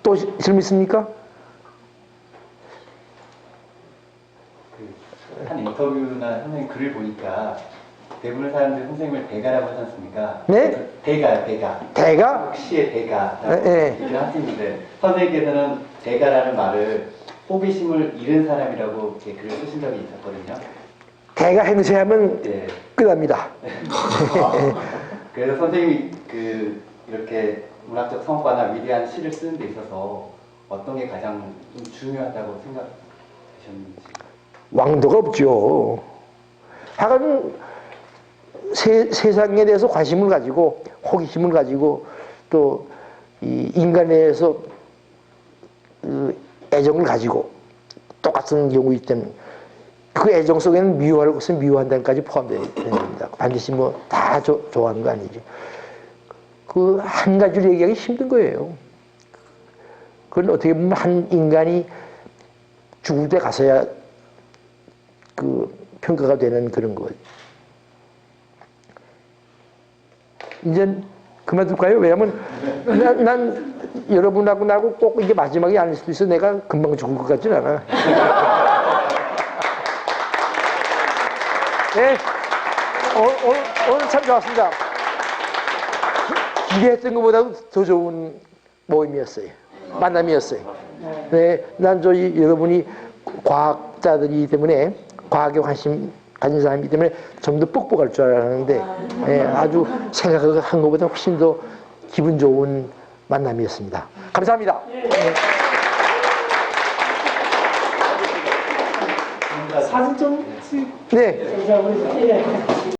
또 질문 있습니까? 한 인터뷰나 선생님 글을 보니까 대부분의 사람들이 선생님을 대가라고 하지 않습니까? 네? 대가. 대가? 혹시의 대가. 네. 얘기를 하시는데 선생님께서는 대가라는 말을 호기심을 잃은 사람이라고 이렇게 글을 쓰신 적이 있었거든요. 대가 행세하면 네. 끝납니다. 그래서 선생님이 이렇게 문학적 성과나 위대한 시를 쓰는 데 있어서 어떤 게 가장 좀 중요하다고 생각하셨는지. 왕도가 없죠. 하여간 세상에 대해서 관심을 가지고 호기심을 가지고 또 이 인간에 대해서 애정을 가지고 똑같은 경우이기 때문에 그 애정 속에는 미워할 것은 미워한다는 까지 포함되어 있는 겁니다. 반드시 뭐 다 좋아하는 거 아니지. 그 한 가지로 얘기하기 힘든 거예요. 그건 어떻게 보면 한 인간이 죽을 때 가서야 그 평가가 되는 그런 거예요. 이제 그만둘까요? 왜냐면 난 여러분하고 나하고 꼭 이게 마지막이 아닐 수도 있어. 내가 금방 죽을 것 같진 않아. 네, 오늘 참 좋았습니다. 기대했던 것보다도 더 좋은 모임이었어요. 만남이었어요. 네, 난 여러분이 과학자들이기 때문에 과학에 관심 가진 사람이기 때문에 좀 더 뻑뻑할 줄 알았는데 아주 생각한 것보다 훨씬 더 기분 좋은 만남이었습니다. 감사합니다. 사진 좀 찍. 네. 자, 우리